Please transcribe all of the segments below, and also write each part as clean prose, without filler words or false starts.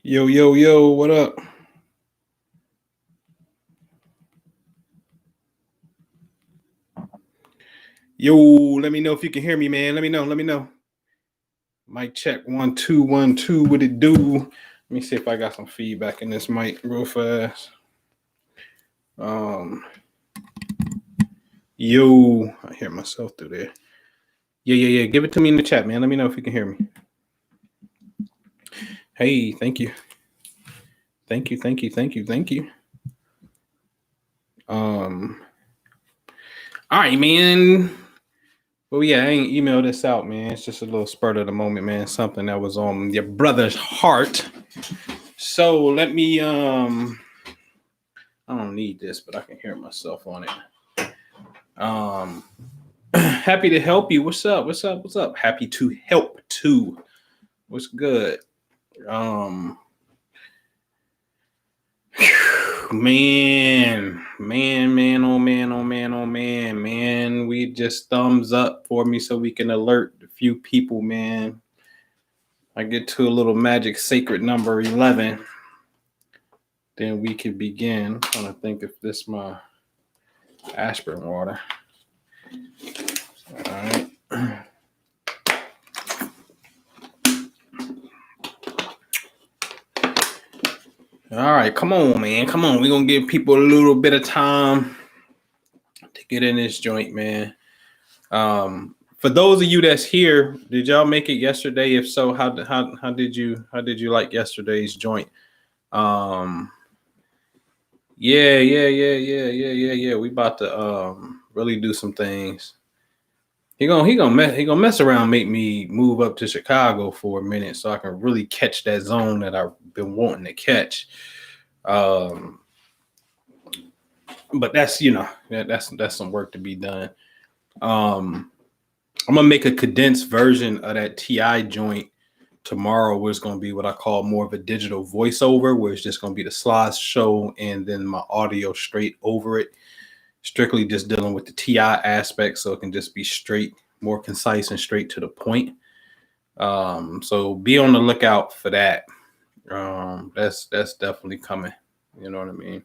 Yo, yo, yo, what up? Yo, let me know if you can hear me, man. Let me know. Mic check 1 2 1 2. What it do? Let me see if I got some feedback in this mic real fast. Um, yo, I hear myself through there. Yeah. Give it to me in the chat, man. Let me know if you can hear me. Hey, thank you. Thank you. All right, man. Well, yeah, I ain't emailed this out, man. It's just a little spurt of the moment, man. Something that was on your brother's heart. So let me I don't need this, but I can hear myself on it. Happy to help you. What's up? Happy to help too. What's good? Um man. We just thumbs up for me so we can alert a few people, man. I get to a little magic sacred number 11. Then we can begin. I'm trying to think if this is my aspirin water. All right. All right, come on, man. Come on. We're going to give people a little bit of time to get in this joint, man. For those of you that's here, did y'all make it yesterday? If so, how did you like yesterday's joint? Yeah. We about to really do some things. He gonna mess around, make me move up to Chicago for a minute so I can really catch that zone that I've been wanting to catch. But that's that's some work to be done. I'm gonna make a condensed version of that TI joint tomorrow, where it's gonna be what I call more of a digital voiceover, where it's just gonna be the slideshow and then my audio straight over it, strictly just dealing with the TI aspect, so it can just be straight, more concise and straight to the point. So be on the lookout for that. That's definitely coming. You know what I mean?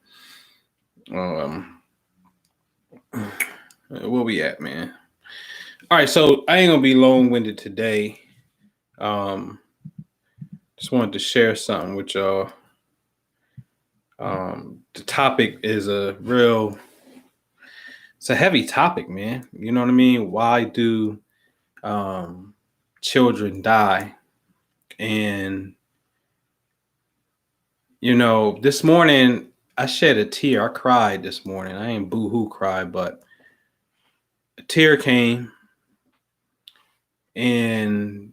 Where we at, man? All right, so I ain't gonna be long-winded today. Just wanted to share something with y'all. The topic is it's a heavy topic, man. You know what I mean? Why do children die? And this morning I shed a tear. I cried this morning. I ain't boo-hoo cry, but a tear came, and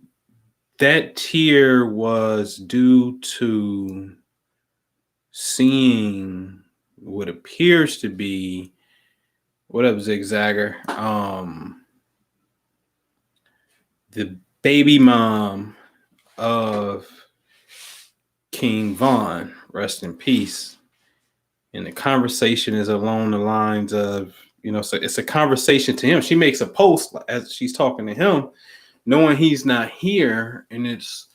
that tear was due to seeing what appears to be, what up, Zigzagger? The baby mom of King Von, rest in peace. And the conversation is along the lines of, so it's a conversation to him. She makes a post as she's talking to him, knowing he's not here, and it's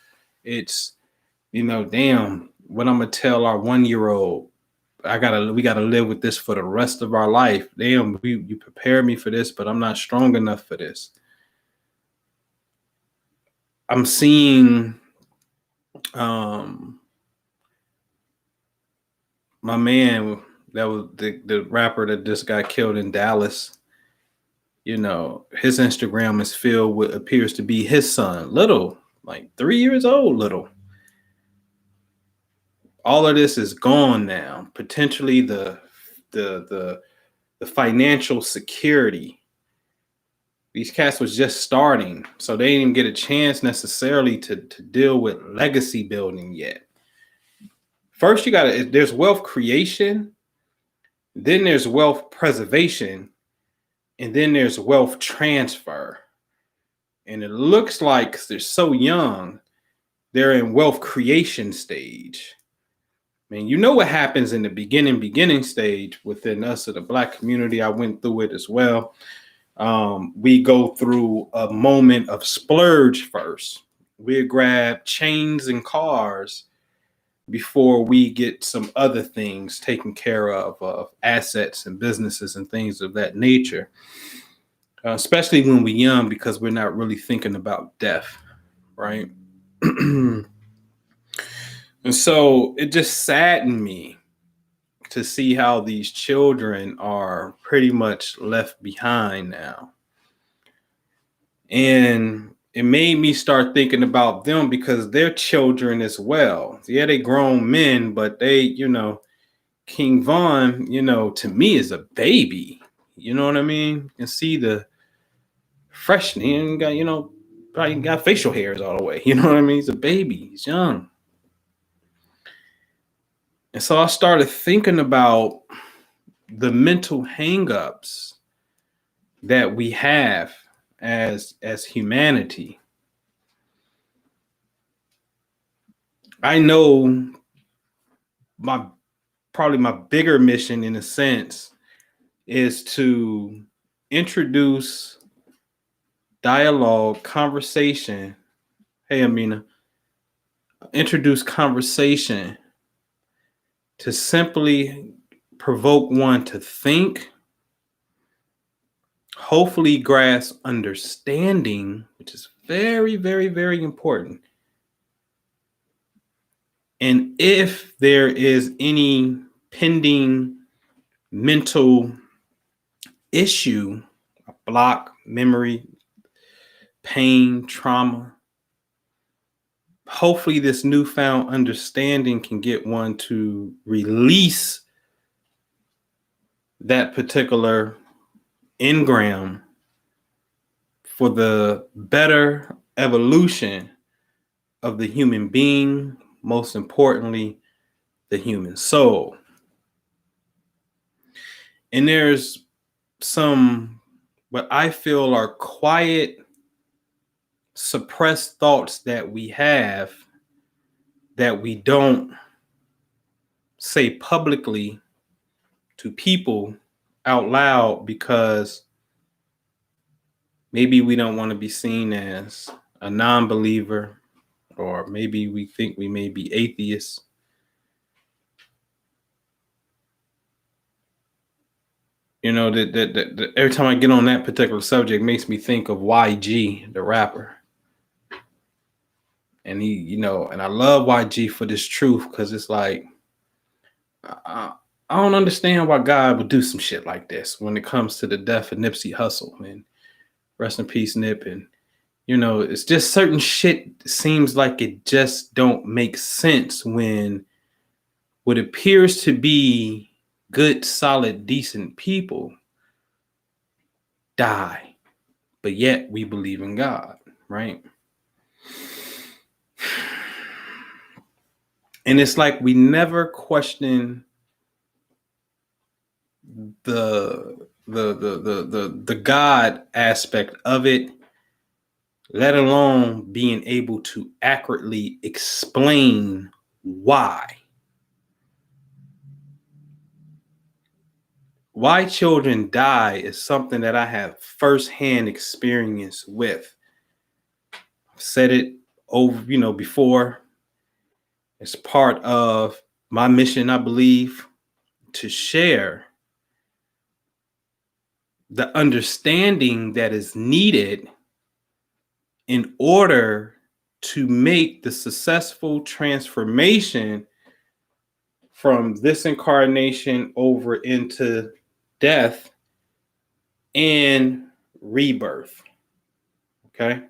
damn, what I'm gonna tell our 1-year-old. We gotta live with this for the rest of our life. Damn, you prepared me for this, but I'm not strong enough for this. I'm seeing my man that was the rapper that just got killed in Dallas. His Instagram is filled with appears to be his son, little, like 3 years old, little. All of this is gone now. Potentially the financial security. These cats was just starting, so they didn't even get a chance necessarily to deal with legacy building yet. First, there's wealth creation, then there's wealth preservation, and then there's wealth transfer. And it looks like they're so young, they're in wealth creation stage. I mean, you know what happens in the beginning stage within us of the Black community. I went through it as well. We go through a moment of splurge first. We grab chains and cars before we get some other things taken care of assets and businesses and things of that nature, especially when we're young, because we're not really thinking about death, right? And so it just saddened me to see how these children are pretty much left behind now. And it made me start thinking about them because they're children as well. Yeah, they grown men, but they, King Von, to me is a baby. You know what I mean? You can see the freshness. He ain't got, probably got facial hairs all the way. You know what I mean? He's a baby. He's young. And so I started thinking about the mental hangups that we have as humanity. I know probably my bigger mission, in a sense, is to introduce dialogue, conversation. Hey, Amina, introduce conversation to simply provoke one to think, hopefully grasp understanding, which is very, very, very important. And if there is any pending mental issue, a block, memory, pain, trauma, hopefully this newfound understanding can get one to release that particular engram for the better evolution of the human being, most importantly, the human soul. And there's some what I feel are quiet, suppressed thoughts that we have that we don't say publicly to people out loud because maybe we don't want to be seen as a non-believer, or maybe we think we may be atheists. That every time I get on that particular subject makes me think of YG, the rapper. And he, and I love YG for this truth, because it's like, I don't understand why God would do some shit like this when it comes to the death of Nipsey Hussle, man. Rest in peace, Nip. And, it's just certain shit seems like it just don't make sense when what appears to be good, solid, decent people die, but yet we believe in God, right? And it's like we never question the God aspect of it, let alone being able to accurately explain why. Why children die is something that I have firsthand experience with. I've said it over, before. It's part of my mission, I believe, to share the understanding that is needed in order to make the successful transformation from this incarnation over into death and rebirth. Okay?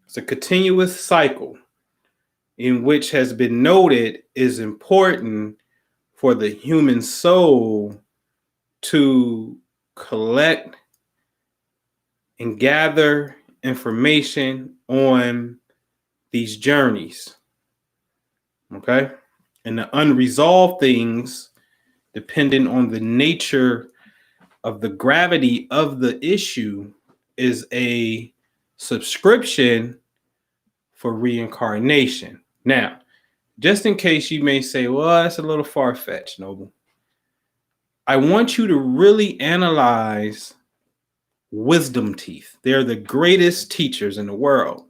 It's a continuous cycle in which has been noted is important for the human soul to collect and gather information on these journeys. Okay? And the unresolved things, depending on the nature of the gravity of the issue, is a subscription for reincarnation. Now, just in case you may say, well, that's a little far-fetched, Noble, I want you to really analyze wisdom teeth. They're the greatest teachers in the world.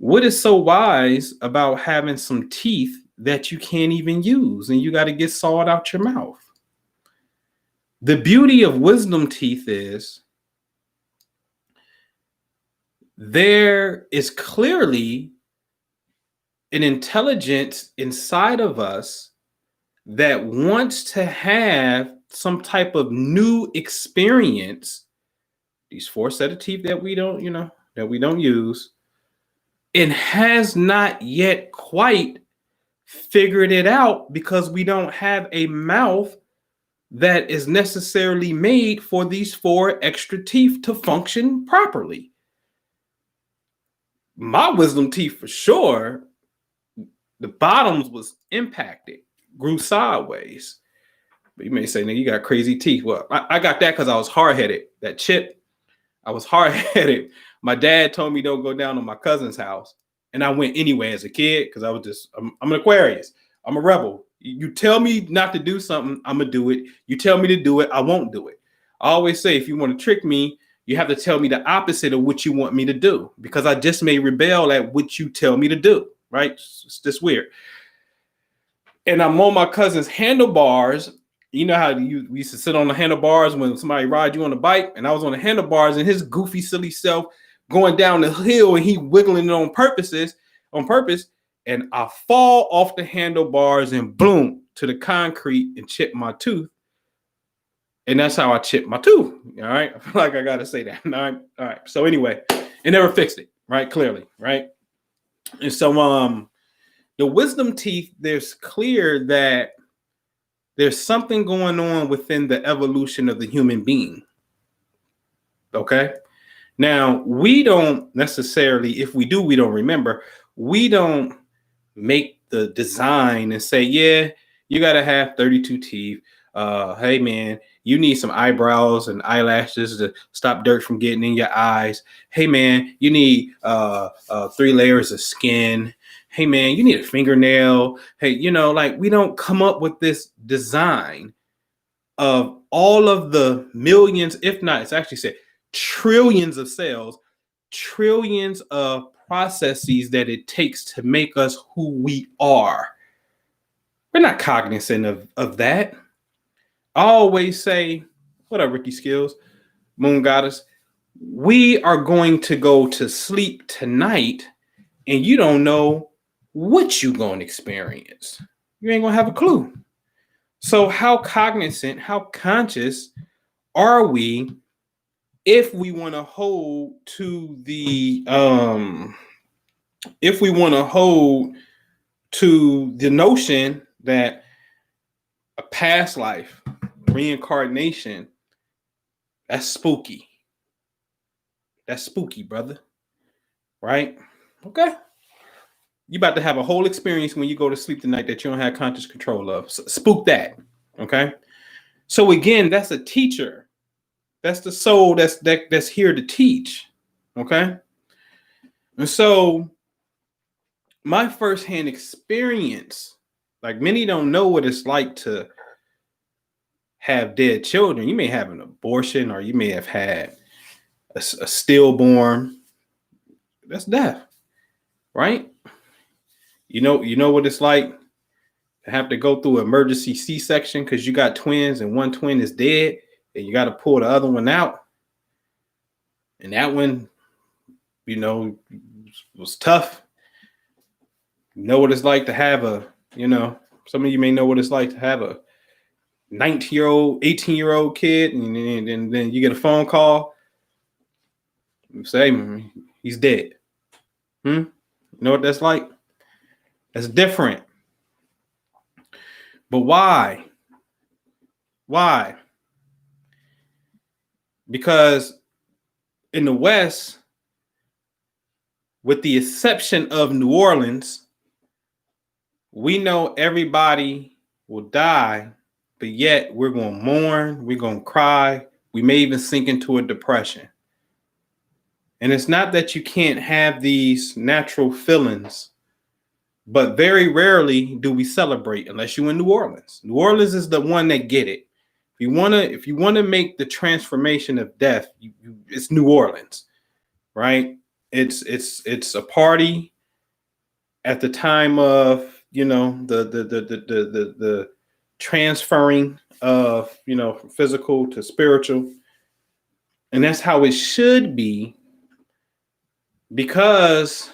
What is so wise about having some teeth that you can't even use and you got to get sawed out your mouth? The beauty of wisdom teeth is there is clearly an intelligence inside of us that wants to have some type of new experience. These four set of teeth that we don't, that we don't use, and has not yet quite figured it out because we don't have a mouth that is necessarily made for these four extra teeth to function properly. My wisdom teeth, for sure, the bottoms was impacted, grew sideways. But you may say, "Nigga, you got crazy teeth." Well, I got that because I was hard-headed. That chip, I was hard-headed. My dad told me don't go down to my cousin's house, and I went anyway as a kid because I was I'm an Aquarius. I'm a rebel. You tell me not to do something, I'm gonna do it. You tell me to do it, I won't do it. I always say, if you want to trick me, you have to tell me the opposite of what you want me to do, because I just may rebel at what you tell me to do, right? It's just weird. And I'm on my cousin's handlebars. You know how we used to sit on the handlebars when somebody ride you on a bike, and I was on the handlebars and his goofy, silly self going down the hill and he wiggling it on purpose, and I fall off the handlebars and boom to the concrete and chip my tooth. And that's how I chipped my tooth. All right. I feel like I got to say that. All right. So anyway, it never fixed it. Right. Clearly. Right. And so, the wisdom teeth, there's clear that there's something going on within the evolution of the human being. Okay. Now, we don't necessarily, if we do, we don't remember. We don't make the design and say, yeah, you got to have 32 teeth. Hey, man, you need some eyebrows and eyelashes to stop dirt from getting in your eyes. Hey, man, you need 3 layers of skin. Hey, man, you need a fingernail. Hey, like, we don't come up with this design of all of the millions, if not, it's actually said trillions of cells, trillions of processes that it takes to make us who we are. We're not cognizant of that. I always say, what up, Ricky Skills, Moon Goddess? We are going to go to sleep tonight, and you don't know what you're going to experience. You ain't going to have a clue. So how cognizant, how conscious are we if we want to hold to the notion that a past life, reincarnation, that's spooky. That's spooky, brother. Right? Okay. You about to have a whole experience when you go to sleep tonight that you don't have conscious control of. So spook that. Okay. So again, that's a teacher. That's the soul that's here to teach. Okay. And so my firsthand experience, like, many don't know what it's like to have dead children. You may have an abortion, or you may have had a stillborn. That's death, right? You know what it's like to have to go through emergency C-section because you got twins and one twin is dead and you got to pull the other one out. And that one, was tough. You know what it's like to have some of you may know what it's like to have a 19-year-old, 18-year-old kid, and then you get a phone call. You say, he's dead. You know what that's like? That's different. But why? Why? Because in the West, with the exception of New Orleans, we know everybody will die, but yet we're going to mourn, we're going to cry, we may even sink into a depression. And it's not that you can't have these natural feelings, but very rarely do we celebrate unless you're in New Orleans. New Orleans is the one that get it. If you want to make the transformation of death, it's New Orleans, right? It's a party at the time of, you know, the transferring of, you know, from physical to spiritual. And that's how it should be, because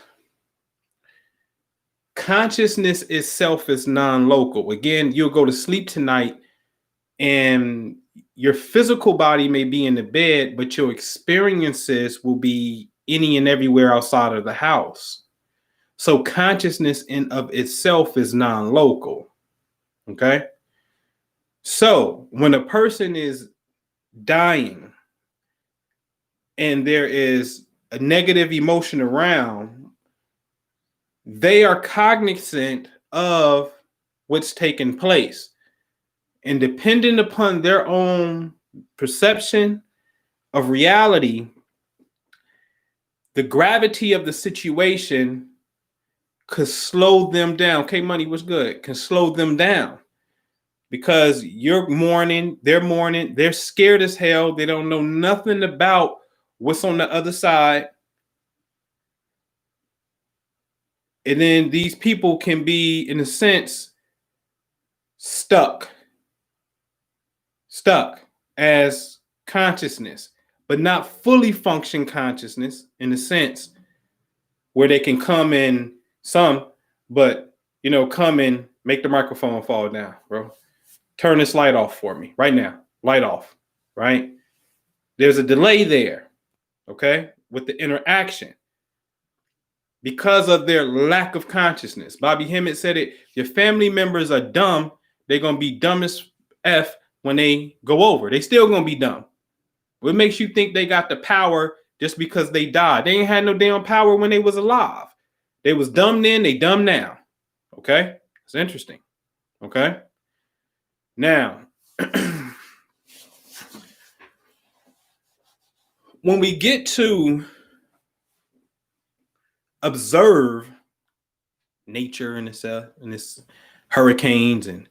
consciousness itself is non-local. Again, you'll go to sleep tonight and your physical body may be in the bed, but your experiences will be any and everywhere outside of the house. So consciousness in of itself is non-local. Okay. So when a person is dying and there is a negative emotion around, they are cognizant of what's taking place. And depending upon their own perception of reality, the gravity of the situation could slow them down. K Money, what's good? Can slow them down. Because you're mourning, they're scared as hell. They don't know nothing about what's on the other side. And then these people can be, in a sense, stuck as consciousness, but not fully function consciousness, in a sense where they can come in some, but, you know, come and make the microphone fall down, bro. Turn this light off for me right now. Light off, right? There's a delay there, okay, with the interaction because of their lack of consciousness. Bobby Hemmett said it. Your family members are dumb. They're going to be dumb as F when they go over. They still going to be dumb. What makes you think they got the power just because they died? They ain't had no damn power when they was alive. They was dumb then, they dumb now. Okay? It's interesting. Okay? Now, when we get to observe nature in this hurricanes, and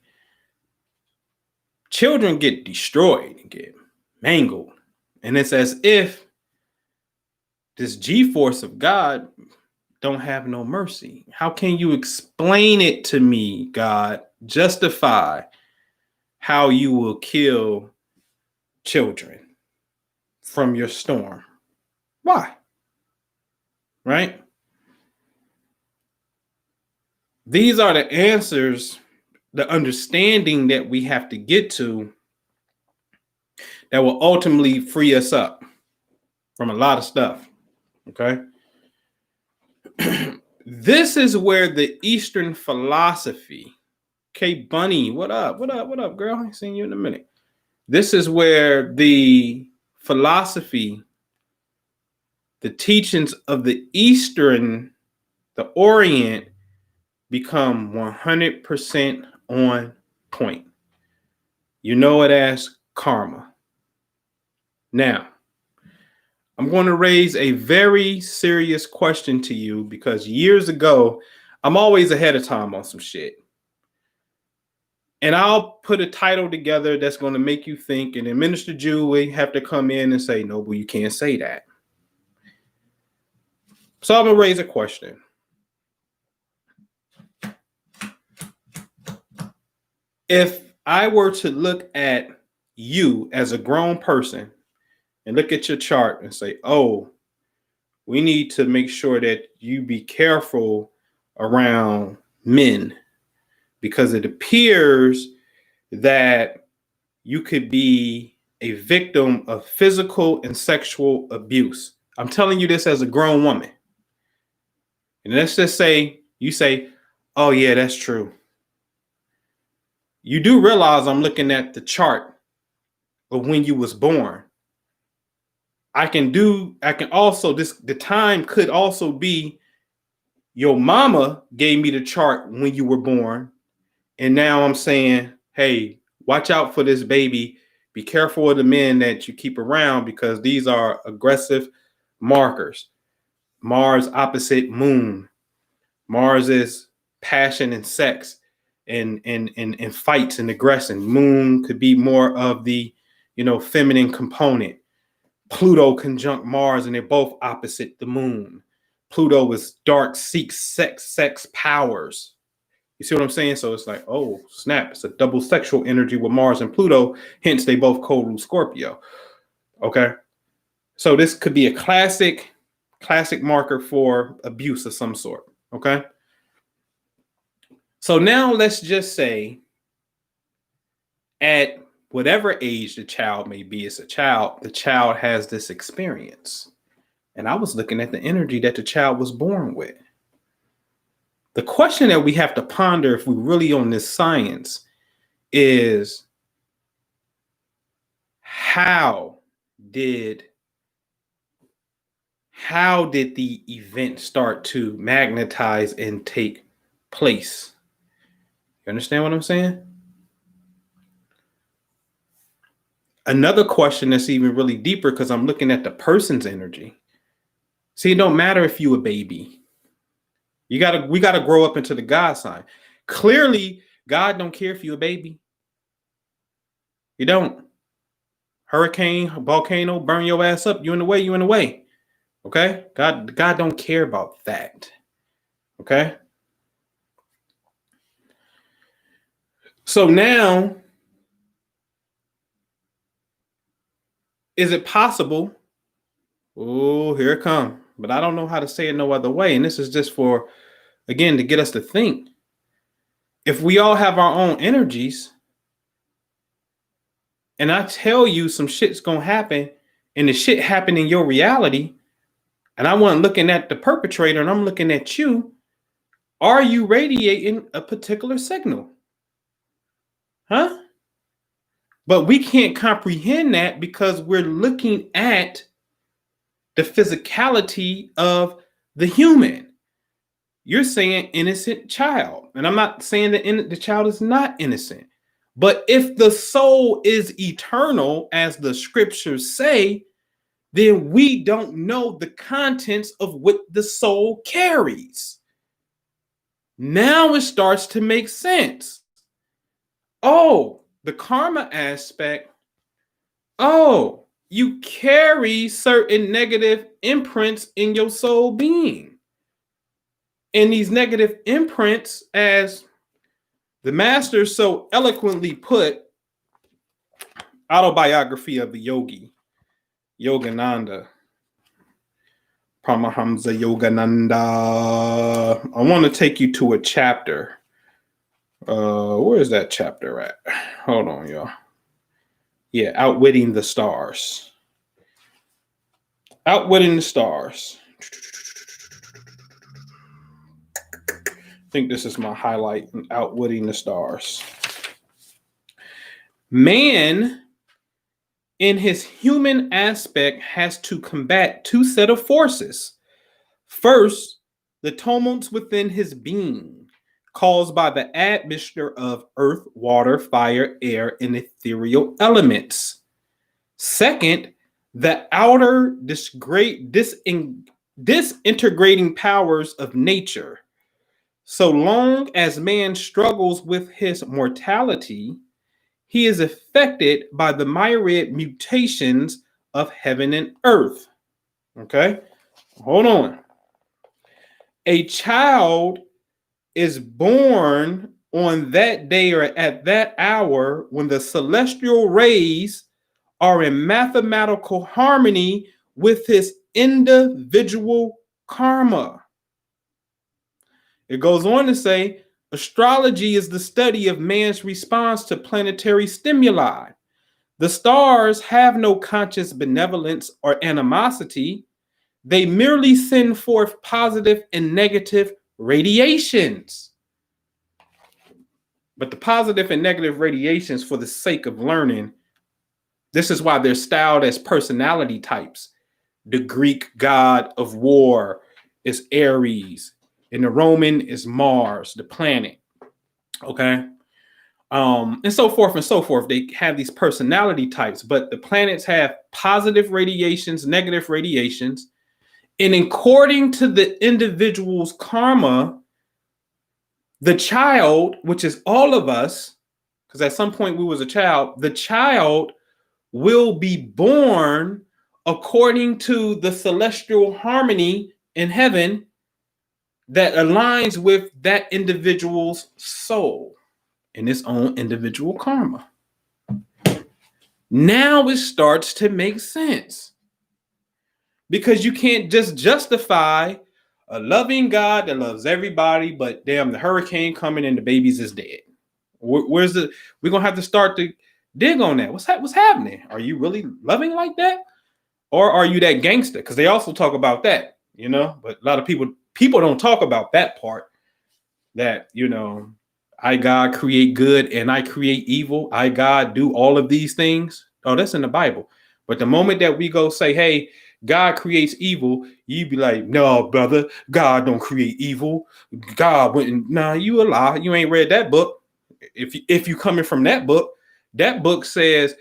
children get destroyed and get mangled, and it's as if this G-force of God don't have no mercy. How can you explain it to me, God? Justify how you will kill children from your storm. Why? Right? These are the answers, the understanding that we have to get to that will ultimately free us up from a lot of stuff. Okay? This is where the Eastern philosophy, K Bunny, what up, girl? I ain't seen you in a minute. This is where the philosophy, the teachings of the Eastern, the Orient, become 100% on point. You know it as karma. Now, I'm going to raise a very serious question to you, because years ago, I'm always ahead of time on some shit. And I'll put a title together that's going to make you think, and then Minister Jew will have to come in and say, no, but you can't say that. So I'm going to raise a question. If I were to look at you as a grown person and look at your chart and say, oh, we need to make sure that you be careful around men, because it appears that you could be a victim of physical and sexual abuse. I'm telling you this as a grown woman. And let's just say you say, oh yeah, that's true. You do realize I'm looking at the chart of when you was born. The time could also be your mama gave me the chart when you were born. And now I'm saying, hey, watch out for this baby. Be careful of the men that you keep around, because these are aggressive markers. Mars opposite moon. Mars is passion and sex and fights and aggression. Moon could be more of the, feminine component. Pluto conjunct Mars, and they're both opposite the moon. Pluto is dark, seeks sex powers. You see what I'm saying? So it's like, oh, snap. It's a double sexual energy with Mars and Pluto. Hence, they both co-rule Scorpio. Okay. So this could be a classic marker for abuse of some sort. Okay. So now let's just say at whatever age the child may be, it's a child, the child has this experience. And I was looking at the energy that the child was born with. The question that we have to ponder if we're really on this science is, how did the event start to magnetize and take place? You understand what I'm saying? Another question that's even really deeper, because I'm looking at the person's energy. See, it don't matter if you a baby. We gotta grow up into the God sign. Clearly, God don't care if you a baby. You don't. Hurricane, volcano, burn your ass up. You in the way, you in the way. Okay? God don't care about that. Okay? So now, is it possible? Oh, here it comes. But I don't know how to say it no other way. And this is just for, again, to get us to think. If we all have our own energies, and I tell you some shit's going to happen, and the shit happened in your reality, and I wasn't looking at the perpetrator and I'm looking at you, are you radiating a particular signal? Huh? But we can't comprehend that because we're looking at the physicality of the human. You're saying innocent child. And I'm not saying that the child is not innocent. But if the soul is eternal, as the scriptures say, then we don't know the contents of what the soul carries. Now it starts to make sense. Oh, the karma aspect. Oh, you carry certain negative imprints in your soul being. And these negative imprints, as the master so eloquently put, Autobiography of the Yogi, Yogananda, Paramahamsa Yogananda. I want to take you to a chapter. Where is that chapter at? Hold on, y'all. Yeah, Outwitting the Stars. Outwitting the Stars. I think this is my highlight, Outwitting the Stars. Man, in his human aspect, has to combat two sets of forces. First, the tumults within his being, caused by the admixture of earth, water, fire, air, and ethereal elements. Second, the outer disintegrating powers of nature. So long as man struggles with his mortality, he is affected by the myriad mutations of heaven and earth. Okay, hold on. A child is born on that day or at that hour when the celestial rays are in mathematical harmony with his individual karma. It goes on to say, astrology is the study of man's response to planetary stimuli. The stars have no conscious benevolence or animosity. They merely send forth positive and negative radiations. But the positive and negative radiations, for the sake of learning, this is why they're styled as personality types. The Greek god of war is Aries, and the Roman is Mars, the planet. Okay. And so forth and so forth. They have these personality types, but the planets have positive radiations, negative radiations. And according to the individual's karma, the child, which is all of us, because at some point we was a child, the child will be born according to the celestial harmony in heaven that aligns with that individual's soul and its own individual karma. Now it starts to make sense, because you can't just justify a loving God that loves everybody, but damn, the hurricane coming and the babies is dead. Where's the? We're gonna have to start to dig on that. What's happening? Are you really loving like that, or are you that gangster? Because they also talk about that, But a lot of people don't talk about that part. That I God create good and I create evil. I God do all of these things. Oh, that's in the Bible. But the moment that we go say, hey, God creates evil, you be like, no, brother, God don't create evil. God wouldn't. Nah, you a lie. You ain't read that book. If you coming from that book says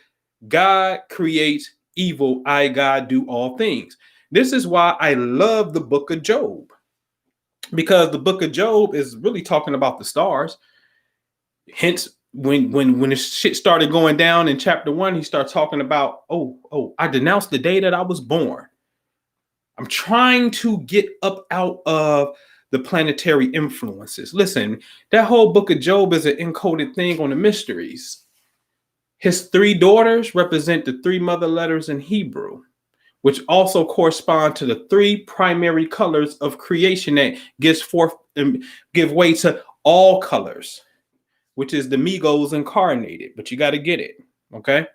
God creates evil. I God do all things. This is why I love the book of Job, because the book of Job is really talking about the stars. Hence, when this shit started going down in chapter 1, he started talking about, I denounced the day that I was born. I'm trying to get up out of the planetary influences. Listen, that whole book of Job is an encoded thing on the mysteries. His 3 daughters represent the 3 mother letters in Hebrew, which also correspond to the 3 primary colors of creation that gives forth and give way to all colors, which is the Migos incarnated. But you got to get it, okay?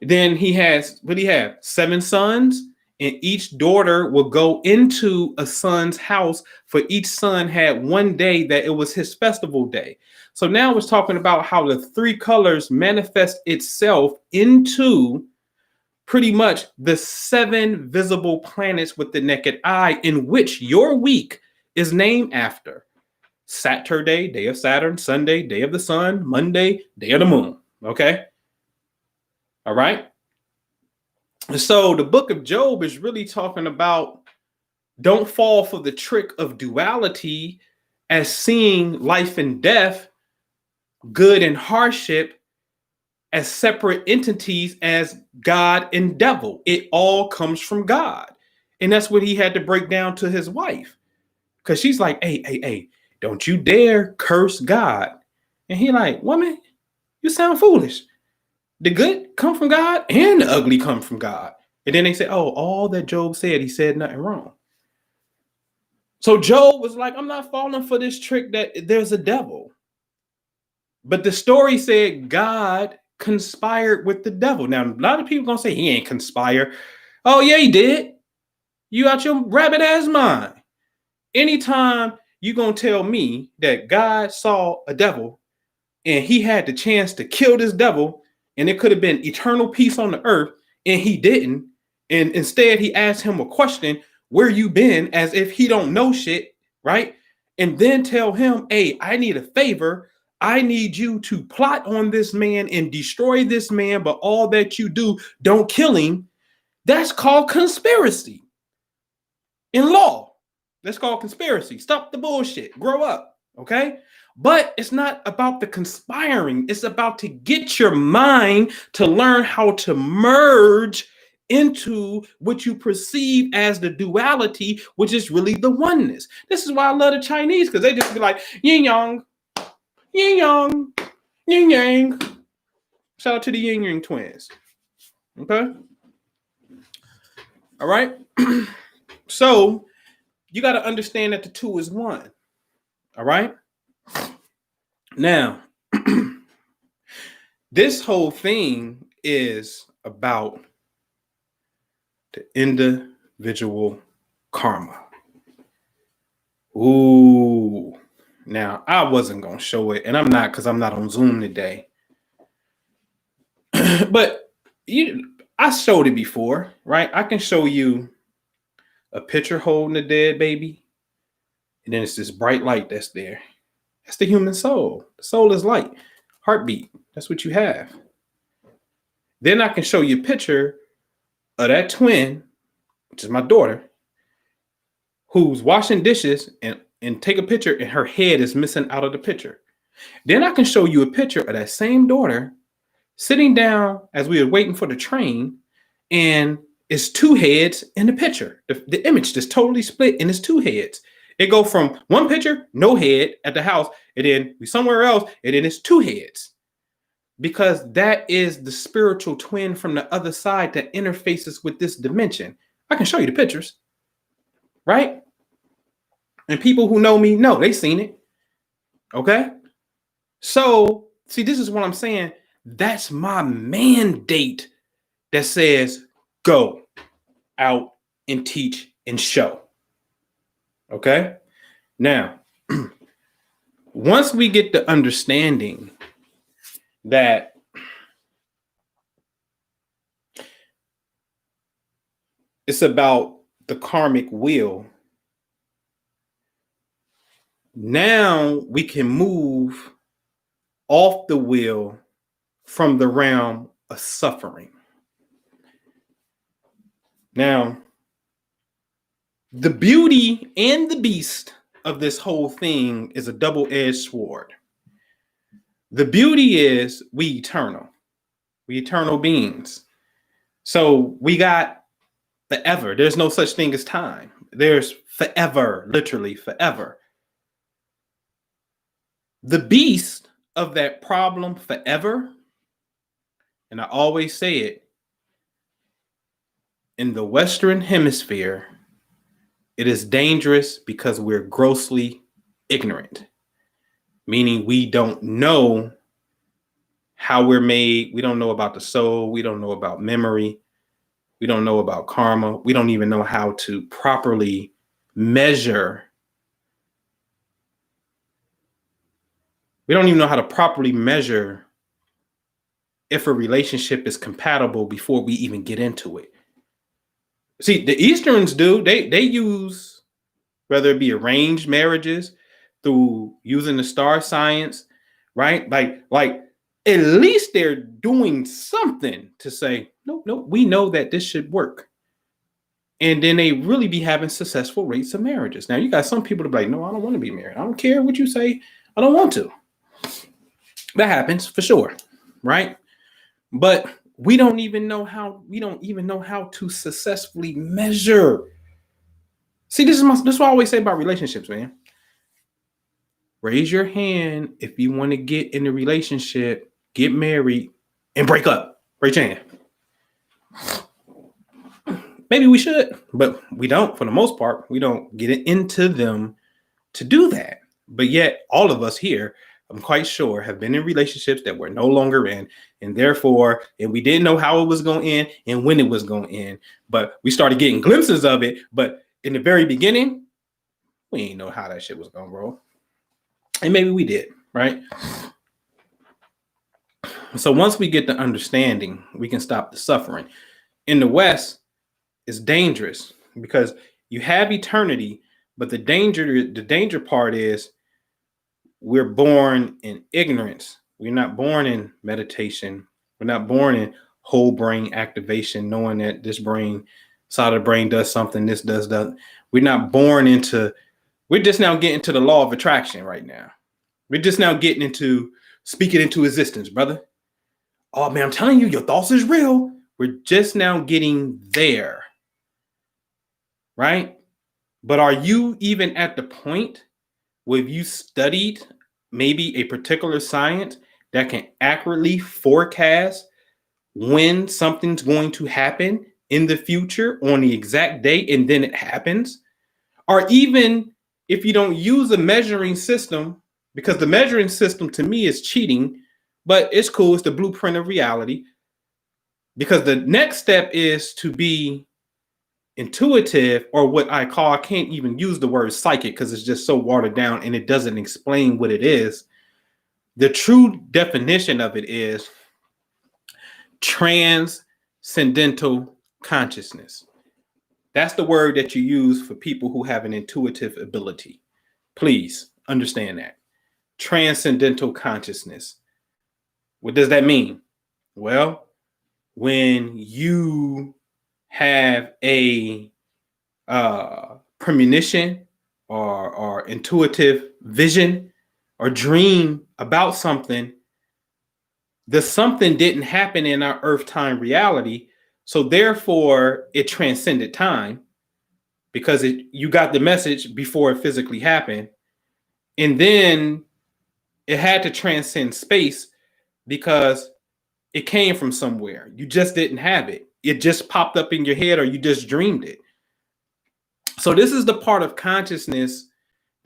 Then he has, what do you have? 7 sons, and each daughter will go into a son's house. For each son had one day that it was his festival day. So now it's talking about how the 3 colors manifest itself into pretty much the 7 visible planets with the naked eye, in which your week is named after. Saturday, day of Saturn; Sunday, day of the sun; Monday, day of the moon. Okay? All right? So the book of Job is really talking about, don't fall for the trick of duality as seeing life and death, good and hardship, as separate entities, as God and devil. It all comes from God. And that's what he had to break down to his wife. Because she's like, hey, don't you dare curse God. And he like, woman, you sound foolish. The good come from God and the ugly come from God. And then they say, all that Job said, he said nothing wrong. So Job was like, I'm not falling for this trick that there's a devil. But the story said God conspired with the devil. Now, a lot of people gonna say he ain't conspire. Oh, yeah, he did. You out your rabbit ass mind. Anytime you gonna tell me that God saw a devil and he had the chance to kill this devil and it could have been eternal peace on the earth, and he didn't, and instead he asked him a question, where you been, as if he don't know shit, right? And then tell him, hey, I need a favor. I need you to plot on this man and destroy this man, but all that you do, don't kill him. That's called conspiracy. In law, that's called conspiracy. Stop the bullshit. Grow up, okay? But it's not about the conspiring. It's about to get your mind to learn how to merge into what you perceive as the duality, which is really the oneness. This is why I love the Chinese, because they just be like, yin yang, yin yang, yin yang. Shout out to the yin yang twins. Okay? All right? So you got to understand that the 2 is 1. All right? Now, this whole thing is about the individual karma. Ooh. Now, I wasn't going to show it, and I'm not, because I'm not on Zoom today. But I showed it before, right? I can show you a picture holding a dead baby, and then it's this bright light that's there. That's the human soul. The soul is light. Heartbeat. That's what you have. Then I can show you a picture of that twin, which is my daughter, who's washing dishes, and take a picture and her head is missing out of the picture. Then I can show you a picture of that same daughter sitting down as we were waiting for the train, and it's two heads in the picture. The image just totally split and it's two heads. It go from one picture, no head at the house, and then we somewhere else, and then it's two heads. Because that is the spiritual twin from the other side that interfaces with this dimension. I can show you the pictures, right? And people who know me know, they seen it. Okay? So, see, this is what I'm saying. That's my mandate that says, go out and teach and show. Okay? Now, once we get the understanding that it's about the karmic wheel, now we can move off the wheel from the realm of suffering. Now, the beauty and the beast of this whole thing is a double-edged sword. The beauty is we eternal beings. So we got forever. There's no such thing as time. There's forever, literally forever. The beast of that problem forever, and I always say it, in the Western Hemisphere, it is dangerous because we're grossly ignorant, meaning we don't know how we're made. We don't know about the soul. We don't know about memory. We don't know about karma. We don't even know how to properly measure. We don't even know how to properly measure if a relationship is compatible before we even get into it. See, the Easterns do. They use, whether it be arranged marriages through using the star science, right? Like at least they're doing something to say, nope, we know that this should work. And then they really be having successful rates of marriages. Now, you got some people to be like, no, I don't want to be married. I don't care what you say. I don't want to. That happens for sure, right? But we don't even know how to successfully measure. See, this is what I always say about relationships, man. Raise your hand if you want to get in a relationship, get married, and break up. Raise your hand. Maybe we should, but we don't. For the most part, we don't get into them to do that. But yet, all of us here, I'm quite sure, have been in relationships that we're no longer in, and therefore, and we didn't know how it was going to end and when it was going to end, but we started getting glimpses of it. But in the very beginning, we didn't know how that shit was going to roll. And maybe we did, right? So once we get the understanding, we can stop the suffering. In the West, it's dangerous because you have eternity, but the danger part is we're born in ignorance. We're not born in meditation. We're not born in whole brain activation, knowing that this brain side of the brain does something, this does that. We're not born into, we're just now getting to the law of attraction right now. We're just now getting into speaking into existence, brother. Oh man, I'm telling you, your thoughts is real. We're just now getting there, right? But are you even at the point where you studied maybe a particular science that can accurately forecast when something's going to happen in the future on the exact date and then it happens? Or even if you don't use a measuring system, because the measuring system to me is cheating, but it's cool. It's the blueprint of reality. Because the next step is to be intuitive, or what I call, I can't even use the word psychic because it's just so watered down and it doesn't explain what it is. The true definition of it is transcendental consciousness. That's the word that you use for people who have an intuitive ability. Please understand that. Transcendental consciousness. What does that mean? Well, when you have a premonition or intuitive vision or dream about something, the something didn't happen in our earth time reality. So therefore, it transcended time because you got the message before it physically happened. And then it had to transcend space because it came from somewhere. You just didn't have it. It just popped up in your head or you just dreamed it. So this is the part of consciousness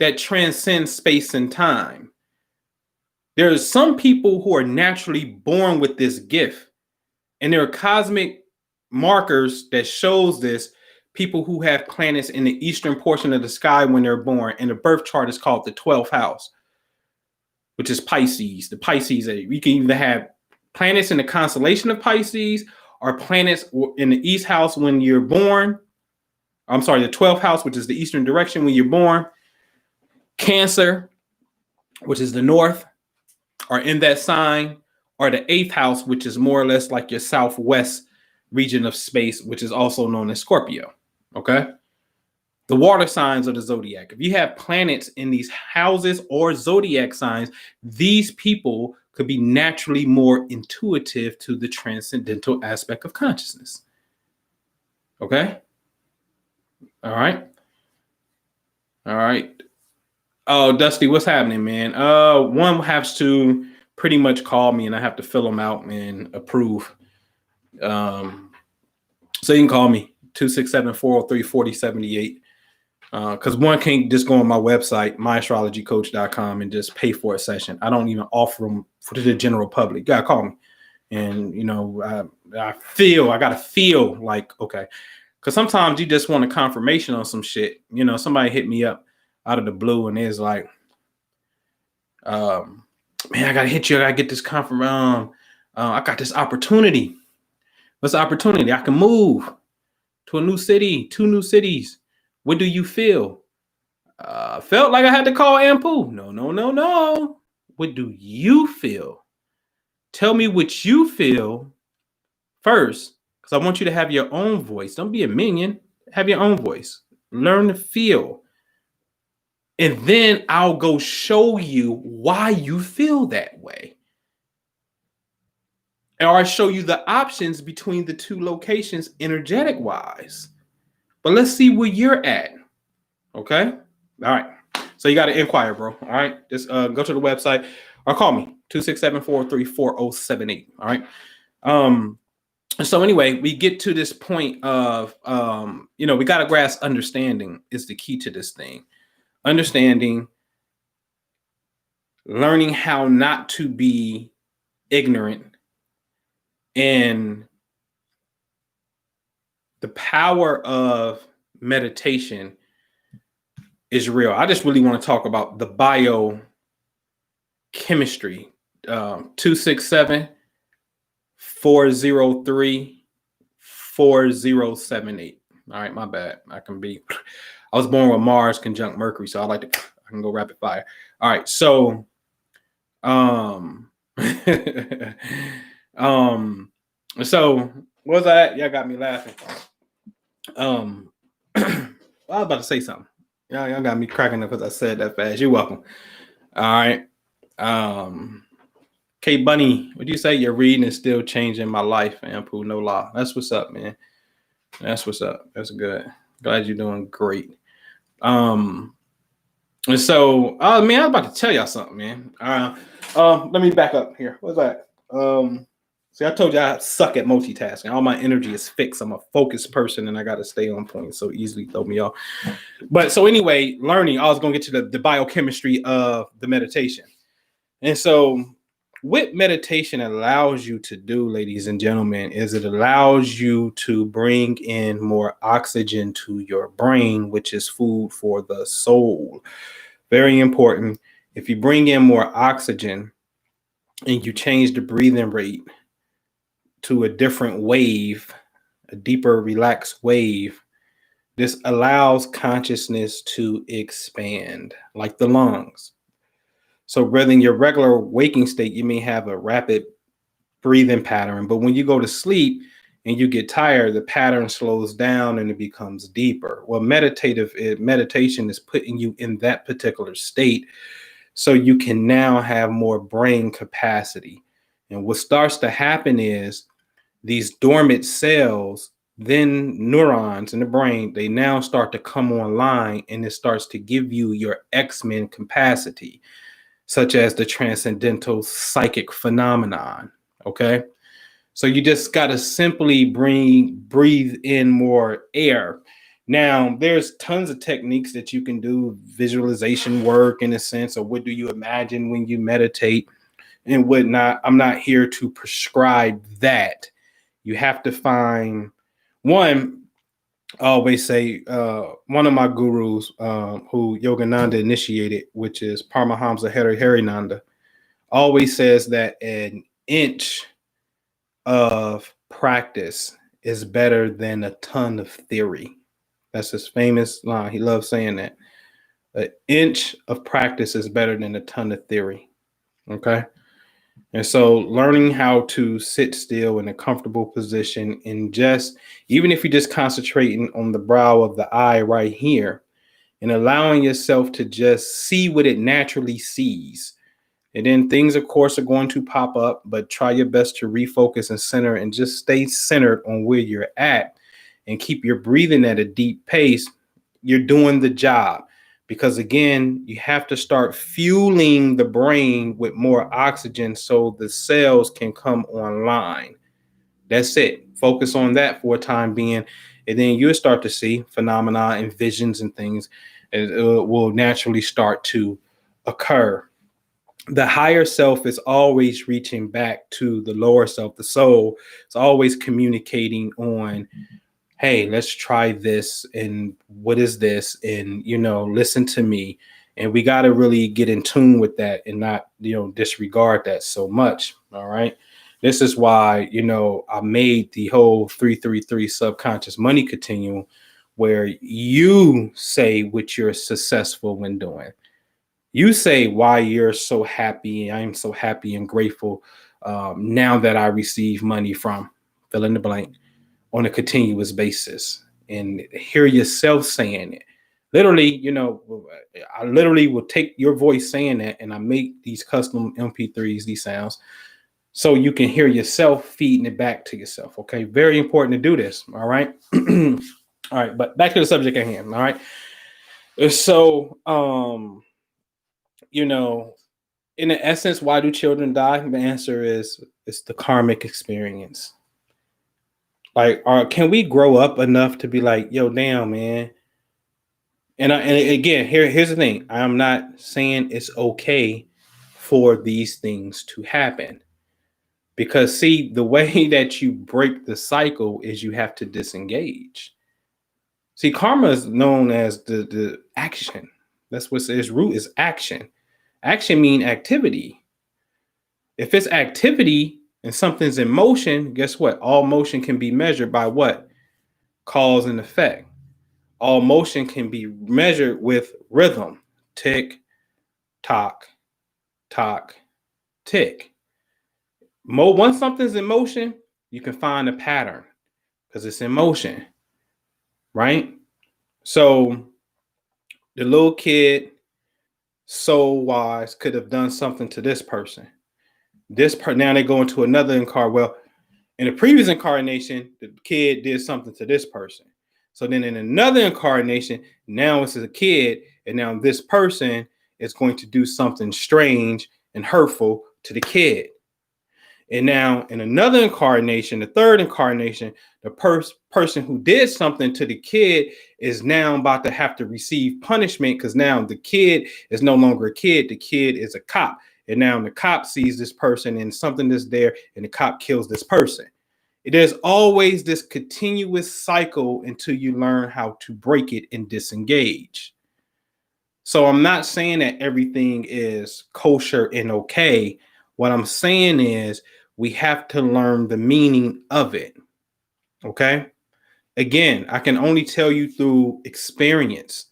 that transcends space and time. There's some people who are naturally born with this gift, and there are cosmic markers that shows this. People who have planets in the eastern portion of the sky when they're born, and the birth chart is called the 12th house, which is Pisces. The Pisces, you can either have planets in the constellation of Pisces or planets in the east house when you're born. I'm sorry, the 12th house, which is the eastern direction when you're born. Cancer, which is the north, are in that sign, or the 8th house, which is more or less like your southwest region of space, which is also known as Scorpio. Okay. The water signs of the zodiac. If you have planets in these houses or zodiac signs, these people could be naturally more intuitive to the transcendental aspect of consciousness. Okay. All right. All right. Oh, Dusty, what's happening, man? One has to pretty much call me and I have to fill them out and approve. So you can call me 267-403-4078. Because one can't just go on my website, myastrologycoach.com, and just pay for a session. I don't even offer them to the general public. You gotta call me. And, you know, I gotta feel like, okay. Because sometimes you just want a confirmation on some shit. You know, somebody hit me up out of the blue and it's like, man, I gotta hit you. I gotta get this confirmation. I got this opportunity. What's the opportunity? I can move to a new city, 2 new cities. What do you feel? Felt like I had to call Ampu. No. What do you feel? Tell me what you feel first, because I want you to have your own voice. Don't be a minion. Have your own voice. Learn to feel. And then I'll go show you why you feel that way. Or I'll show you the options between the 2 locations energetic wise. But let's see where you're at. Okay. All right. So you got to inquire, bro. All right. Just go to the website or call me 267-403-4078. All right. So anyway, we get to this point of, you know, we got to grasp understanding is the key to this thing. Understanding, learning how not to be ignorant, and the power of meditation is real. I just really want to talk about the biochemistry. 267-403-4078. All right, my bad. I was born with Mars conjunct Mercury, so I can go rapid fire. All right, so so what was that? Y'all got me laughing. I was about to say something. Y'all got me cracking up because I said that fast. You're welcome. All right. K Bunny, what do you say? Your reading is still changing my life, Ampu, no lie. That's what's up, man. That's what's up. That's good. Glad you're doing great. And so, man, I was about to tell y'all something, man. Let me back up here. What's that? See, I told you I suck at multitasking. All my energy is fixed. I'm a focused person and I got to stay on point. So easily throw me off. But so anyway, learning, I was going to get to the biochemistry of the meditation. And so what meditation allows you to do, ladies and gentlemen, is it allows you to bring in more oxygen to your brain, which is food for the soul. Very important. If you bring in more oxygen and you change the breathing rate to a different wave, a deeper, relaxed wave, this allows consciousness to expand like the lungs. So rather than your regular waking state, you may have a rapid breathing pattern, but when you go to sleep and you get tired, the pattern slows down and it becomes deeper. Well, meditation is putting you in that particular state so you can now have more brain capacity. And what starts to happen is these dormant cells, then neurons in the brain, they now start to come online, and it starts to give you your X-Men capacity, such as the transcendental psychic phenomenon. Okay. So you just got to simply breathe in more air. Now, there's tons of techniques that you can do, visualization work in a sense, or what do you imagine when you meditate and whatnot. I'm not here to prescribe that. You have to find one. I always say one of my gurus who Yogananda initiated, which is Paramahamsa Harinanda, always says that an inch of practice is better than a ton of theory. That's his famous line. He loves saying that. An inch of practice is better than a ton of theory. Okay. And so learning how to sit still in a comfortable position and just, even if you're just concentrating on the brow of the eye right here and allowing yourself to just see what it naturally sees. And then things, of course, are going to pop up, but try your best to refocus and center and just stay centered on where you're at and keep your breathing at a deep pace. You're doing the job. Because again, you have to start fueling the brain with more oxygen so the cells can come online. That's it. Focus on that for a time being. And then you'll start to see phenomena and visions and things will naturally start to occur. The higher self is always reaching back to the lower self, the soul. It's always communicating on, hey, let's try this, and what is this, and listen to me. And we got to really get in tune with that and not disregard that so much. All right, this is why I made the whole 333 subconscious money continuum, where you say what you're successful when doing. You say why you're so happy. I'm so happy and grateful now that I receive money from fill in the blank on a continuous basis, and hear yourself saying it. Literally, I literally will take your voice saying that, and I make these custom MP3s, these sounds, so you can hear yourself feeding it back to yourself. Okay, very important to do this. All right. All right, but back to the subject at hand. All right. So, in the essence, why do children die? The answer is it's the karmic experience. Like, can we grow up enough to be like, yo, damn, man? And again, here's the thing. I'm not saying it's okay for these things to happen. Because see, the way that you break the cycle is you have to disengage. See, karma is known as the action. That's what its root is, action. Action mean activity. If it's activity and something's in motion, guess what? All motion can be measured by what? Cause and effect. All motion can be measured with rhythm. Tick, tock, tock, tick. Once something's in motion, you can find a pattern because it's in motion, right? So the little kid, soul wise, could have done something to this person. Now they go into another incarnation. Well, in the previous incarnation, the kid did something to this person. So then in another incarnation, now it's a kid, and now this person is going to do something strange and hurtful to the kid. And now in another incarnation, the third incarnation, the person who did something to the kid is now about to have to receive punishment, because now the kid is no longer a kid. The kid is a cop. And now the cop sees this person and something is there, and the cop kills this person. There's always this continuous cycle until you learn how to break it and disengage. So I'm not saying that everything is kosher and okay. What I'm saying is we have to learn the meaning of it. Okay. Again, I can only tell you through experience,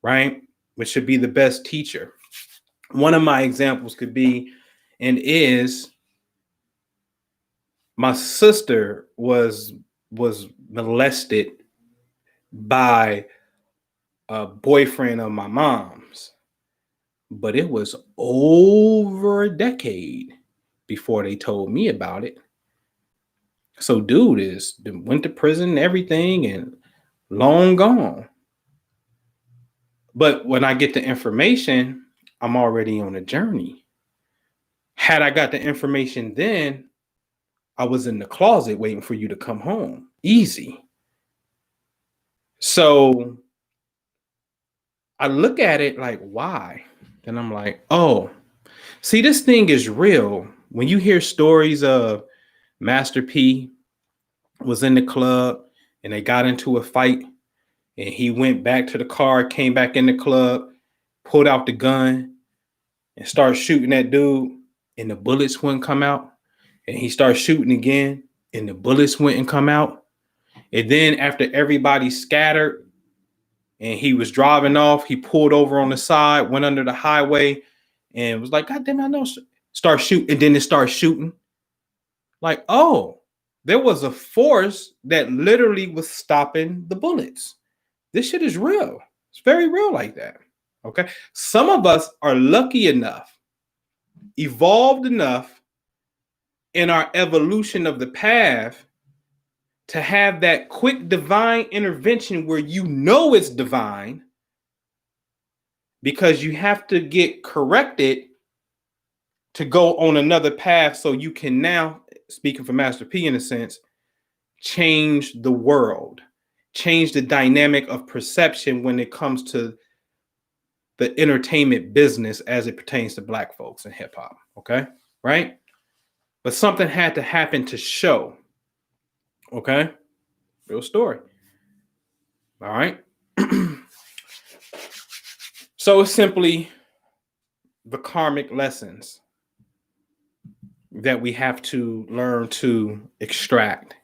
right? Which should be the best teacher. One of my examples could be and is my sister was molested by a boyfriend of my mom's, but it was over a decade before they told me about it. So dude went to prison and everything and long gone. But when I get the information, I'm already on a journey. Had I got the information then, I was in the closet waiting for you to come home. Easy. So I look at it like, why? Then I'm like, oh, see, this thing is real. When you hear stories of Master P was in the club and they got into a fight and he went back to the car, came back in the club, pulled out the gun and started shooting that dude and the bullets wouldn't come out. And he started shooting again and the bullets wouldn't come out. And then after everybody scattered and he was driving off, he pulled over on the side, went under the highway and was like, God damn, I know. Start shooting. And then it started shooting. Like, oh, there was a force that literally was stopping the bullets. This shit is real. It's very real like that. Okay. Some of us are lucky enough, evolved enough in our evolution of the path to have that quick divine intervention where you know it's divine because you have to get corrected to go on another path so you can now, speaking for Master P in a sense, change the world, change the dynamic of perception when it comes to the entertainment business as it pertains to Black folks and hip hop. Okay. Right. But something had to happen to show. Okay. Real story. All right. So it's simply the karmic lessons that we have to learn to extract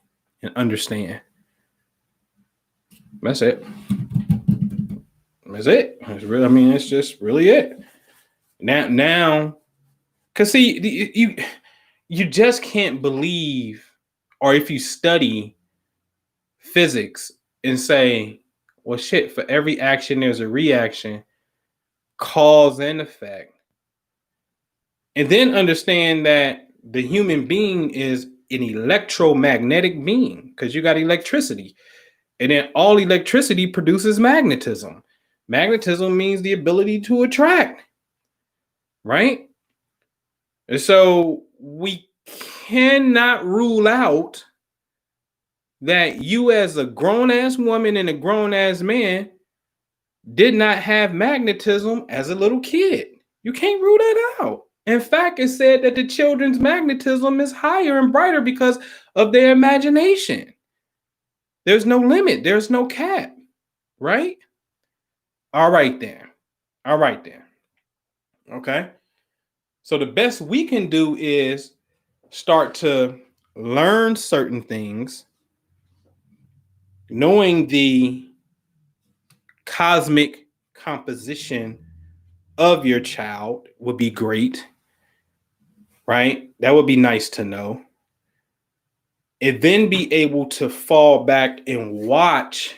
and understand. That's it. That's it. It's really, I mean, it's just really it. Now, because see, you just can't believe, or if you study physics and say, well, shit, for every action, there's a reaction, cause and effect. And then understand that the human being is an electromagnetic being because you got electricity. And then all electricity produces magnetism. Magnetism means the ability to attract, right? And so we cannot rule out that you as a grown-ass woman and a grown-ass man did not have magnetism as a little kid. You can't rule that out. In fact, it's said that the children's magnetism is higher and brighter because of their imagination. There's no limit. There's no cap, right? All right, then. All right, then. Okay. So the best we can do is start to learn certain things, knowing the cosmic composition of your child would be great, right? That would be nice to know. And then be able to fall back and watch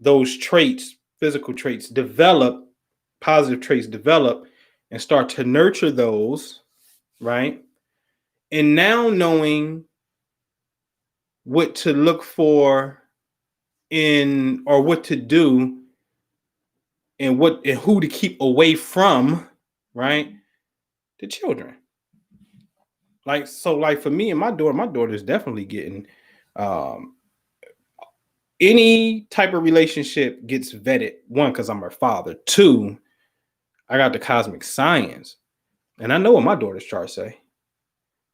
those traits, physical traits develop, positive traits develop, and start to nurture those, right? And now knowing what to look for in, or what to do and what and who to keep away from, right? The children. Like, so like for me and my daughter's definitely getting any type of relationship gets vetted. One, because I'm her father. Two, I got the cosmic science. And I know what my daughter's charts say.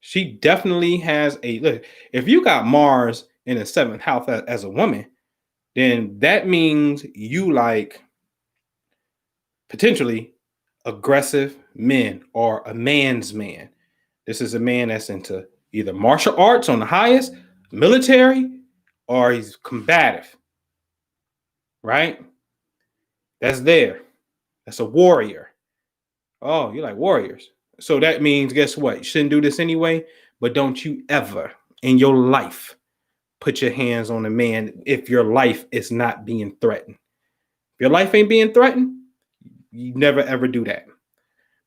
She definitely has a look. If you got Mars in the seventh house as a woman, then that means you like potentially aggressive men or a man's man. This is a man that's into either martial arts on the highest, military, or he's combative, right? That's there. That's a warrior. Oh, you like warriors. So that means, guess what? You shouldn't do this anyway, but don't you ever in your life put your hands on a man if your life is not being threatened. If your life ain't being threatened, you never ever do that.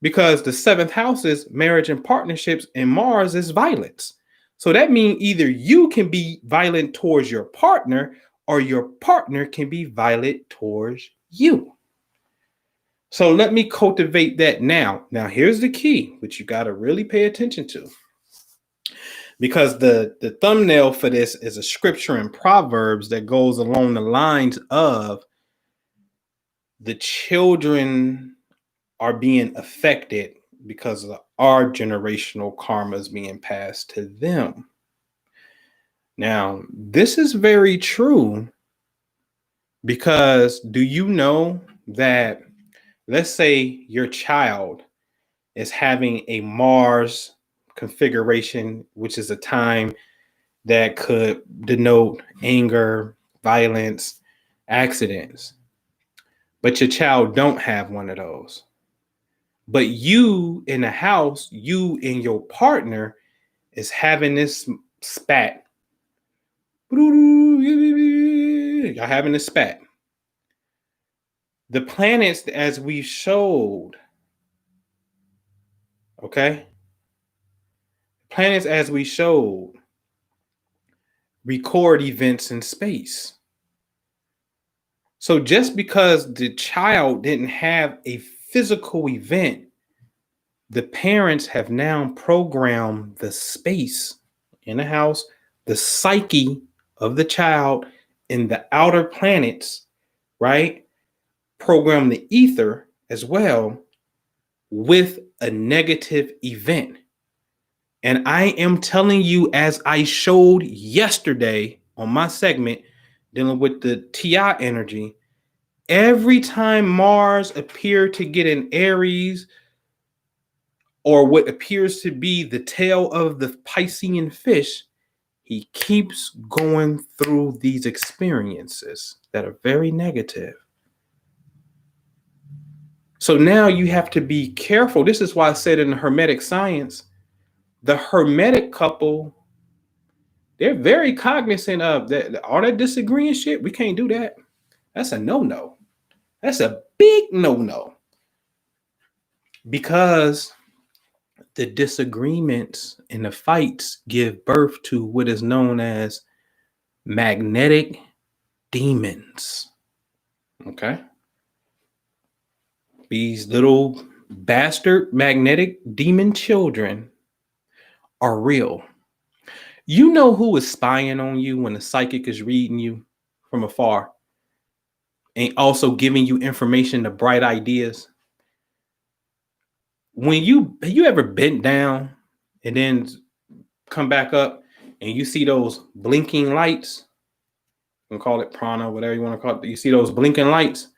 Because the seventh house is marriage and partnerships, and Mars is violence. So that means either you can be violent towards your partner or your partner can be violent towards you. So let me cultivate that now. Now, here's the key, which you got to really pay attention to. Because the thumbnail for this is a scripture in Proverbs that goes along the lines of the children are being affected because of our generational karma is being passed to them. Now, this is very true because do you know that, let's say your child is having a Mars configuration, which is a time that could denote anger, violence, accidents, but your child don't have one of those. But you in the house, you and your partner is having this spat. Y'all having this spat. The planets, as we showed, okay? Planets, as we showed, record events in space. So just because the child didn't have a physical event, the parents have now programmed the space in the house, the psyche of the child in the outer planets, right? Program the ether as well with a negative event. And I am telling you, as I showed yesterday on my segment dealing with the TI energy, every time Mars appeared to get in Aries, or what appears to be the tail of the Piscean fish, he keeps going through these experiences that are very negative. So now you have to be careful. This is why I said in the Hermetic science, the Hermetic couple, they're very cognizant of that. All that disagreeing shit, we can't do that. That's a no-no. That's a big no-no. Because the disagreements and the fights give birth to what is known as magnetic demons. Okay? These little bastard magnetic demon children are real. You know who is spying on you when the psychic is reading you from afar and also giving you information to bright ideas? When you ever bent down and then come back up and you see those blinking lights, you can call it prana, whatever you want to call it. You see those blinking lights?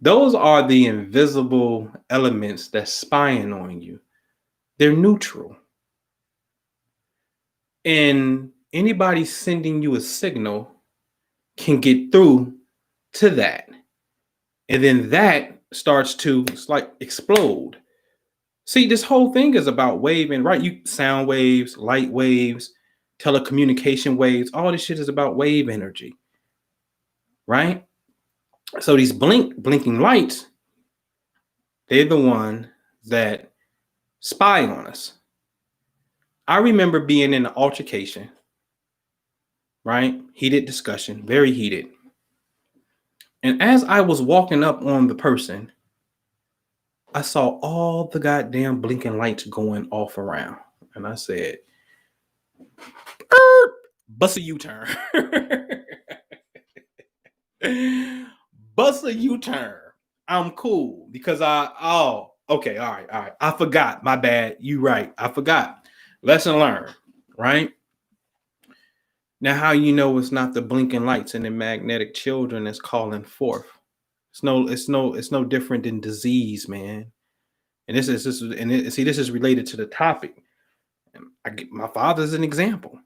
Those are the invisible elements that's spying on you. They're neutral. And anybody sending you a signal can get through to that. And then that starts to explode. See, this whole thing is about waving, right? You sound waves, light waves, telecommunication waves, all this shit is about wave energy, right? So these blinking lights, they're the one that spy on us. I remember being in an altercation, right? Heated discussion, very heated. And as I was walking up on the person, I saw all the goddamn blinking lights going off around. And I said, bust a U-turn. Bust a U-turn. I'm cool because okay, all right. I forgot. My bad. You right. I forgot. Lesson learned, right? Now, how you know it's not the blinking lights and the magnetic children that's calling forth? It's no different than disease, man. And this is related to the topic. My father's an example.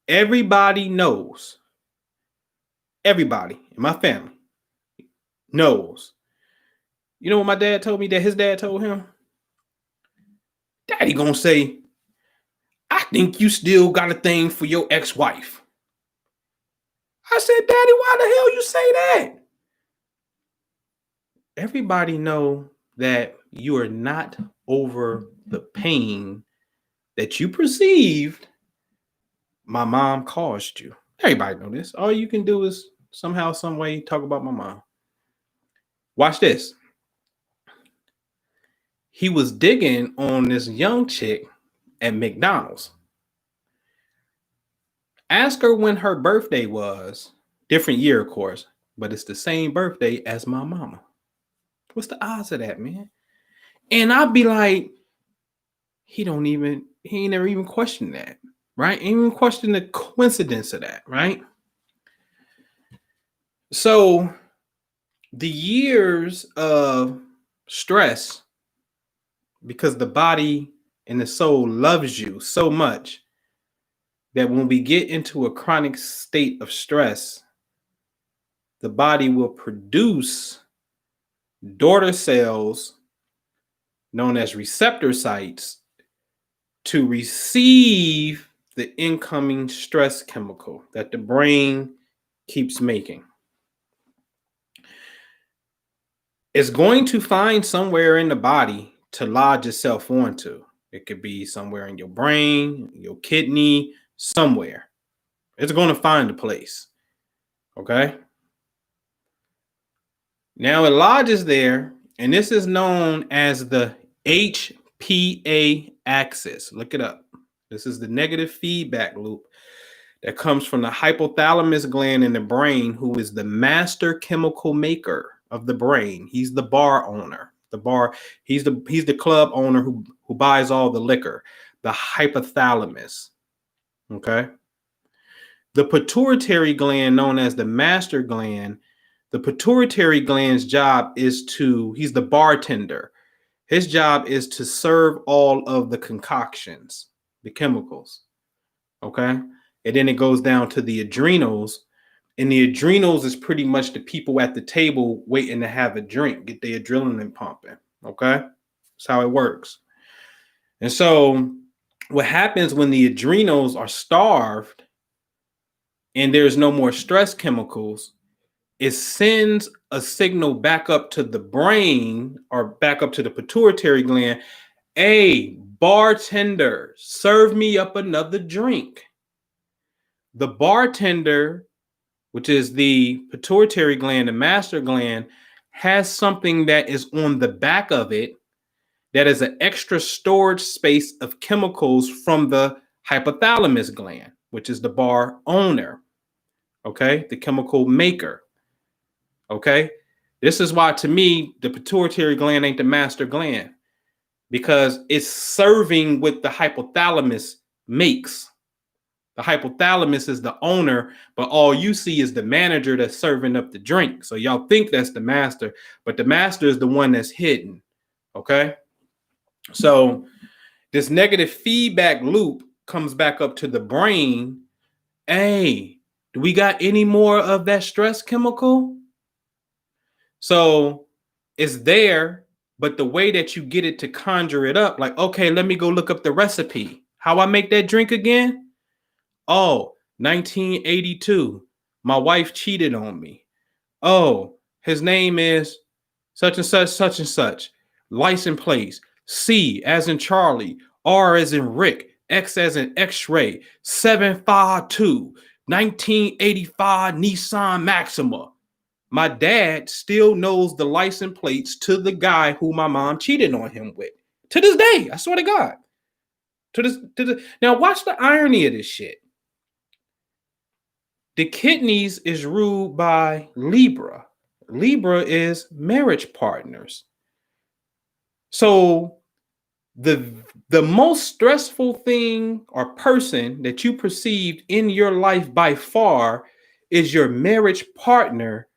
Everybody knows. Everybody in my family knows. You know what my dad told me that his dad told him? Daddy gonna say, I think you still got a thing for your ex-wife. I said, Daddy, why the hell you say that? Everybody know that you are not over the pain that you perceived my mom caused you. Everybody know this. All you can do is somehow, some way talk about my mom. Watch this. He was digging on this young chick at McDonald's. Ask her when her birthday was. Different year, of course, but it's the same birthday as my mama. What's the odds of that, man? And I'd be like, he ain't never even questioned that, right? Ain't even questioned the coincidence of that, right? So the years of stress, because the body and the soul loves you so much that when we get into a chronic state of stress, the body will produce daughter cells known as receptor sites to receive the incoming stress chemical that the brain keeps making. It's going to find somewhere in the body to lodge itself onto. It could be somewhere in your brain, your kidney, somewhere. It's going to find a place. Okay? Now it lodges there, and this is known as the HPA axis. Look it up. This is the negative feedback loop that comes from the hypothalamus gland in the brain, who is the master chemical maker of the brain. He's the bar owner. He's the club owner who buys all the liquor. The hypothalamus. Okay. The pituitary gland, known as the master gland, the pituitary gland's job is he's the bartender. His job is to serve all of the concoctions, the chemicals. Okay. And then it goes down to the adrenals. And the adrenals is pretty much the people at the table waiting to have a drink, get the adrenaline pumping. Okay. That's how it works. And so what happens when the adrenals are starved and there's no more stress chemicals, it sends a signal back up to the brain or back up to the pituitary gland. Hey, bartender, serve me up another drink. The bartender, which is the pituitary gland, the master gland, has something that is on the back of it that is an extra storage space of chemicals from the hypothalamus gland, which is the bar owner. Okay, the chemical maker. Okay, this is why, to me, the pituitary gland ain't the master gland, because it's serving what the hypothalamus makes. The hypothalamus is the owner, but all you see is the manager that's serving up the drink. So y'all think that's the master, but the master is the one that's hidden. Okay, so this negative feedback loop comes back up to the brain. Hey, do we got any more of that stress chemical? So it's there, but the way that you get it to conjure it up, like, okay, let me go look up the recipe. How I make that drink again? Oh, 1982. My wife cheated on me. Oh, his name is such and such, such and such. License plates. C as in Charlie. R as in Rick. X as in X-ray. 752. 1985 Nissan Maxima. My dad still knows the license plates to the guy who my mom cheated on him with. To this day, I swear to God. Now watch the irony of this shit. The kidneys is ruled by Libra. Libra is marriage partners. So the most stressful thing or person that you perceived in your life by far is your marriage partner.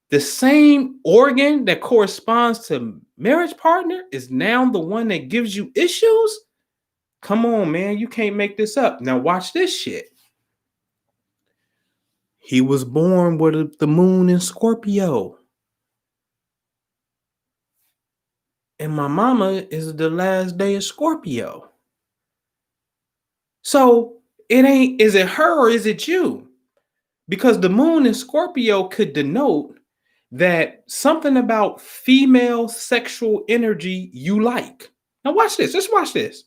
The same organ that corresponds to marriage partner is now the one that gives you issues. Come on, man. You can't make this up. Now watch this shit. He was born with the moon in Scorpio. And my mama is the last day of Scorpio. So is it her or is it you? Because the moon in Scorpio could denote that something about female sexual energy you like. Now watch this. Just watch this.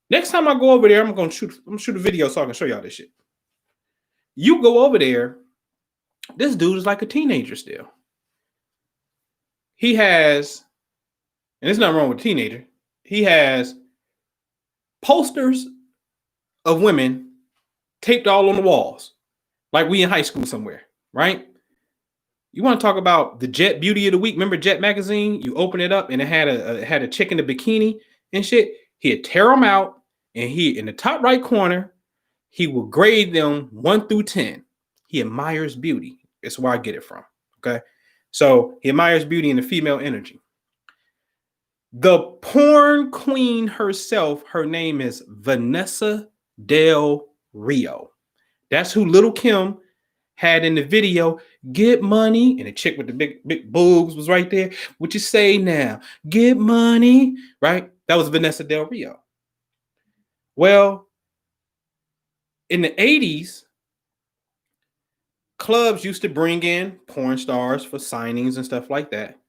Next time I go over there, I'm gonna shoot a video so I can show y'all this shit. You go over there, this dude is like a teenager still. He has, and there's nothing wrong with a teenager, he has posters of women taped all on the walls, like we in high school somewhere, right? You want to talk about the Jet Beauty of the Week? Remember Jet magazine? You open it up and it had a chick in a bikini and shit. He'd tear them out, and he in the top right corner, he will grade them 1 through 10. He admires beauty. That's where I get it from. Okay, so he admires beauty and the female energy. The porn queen herself, her name is Vanessa Del Rio. That's who Little Kim had in the video. Get money, and the chick with the big boobs was right there. What you say now? Get money, right? That was Vanessa Del Rio. Well, in the 80s, clubs used to bring in porn stars for signings and stuff like that.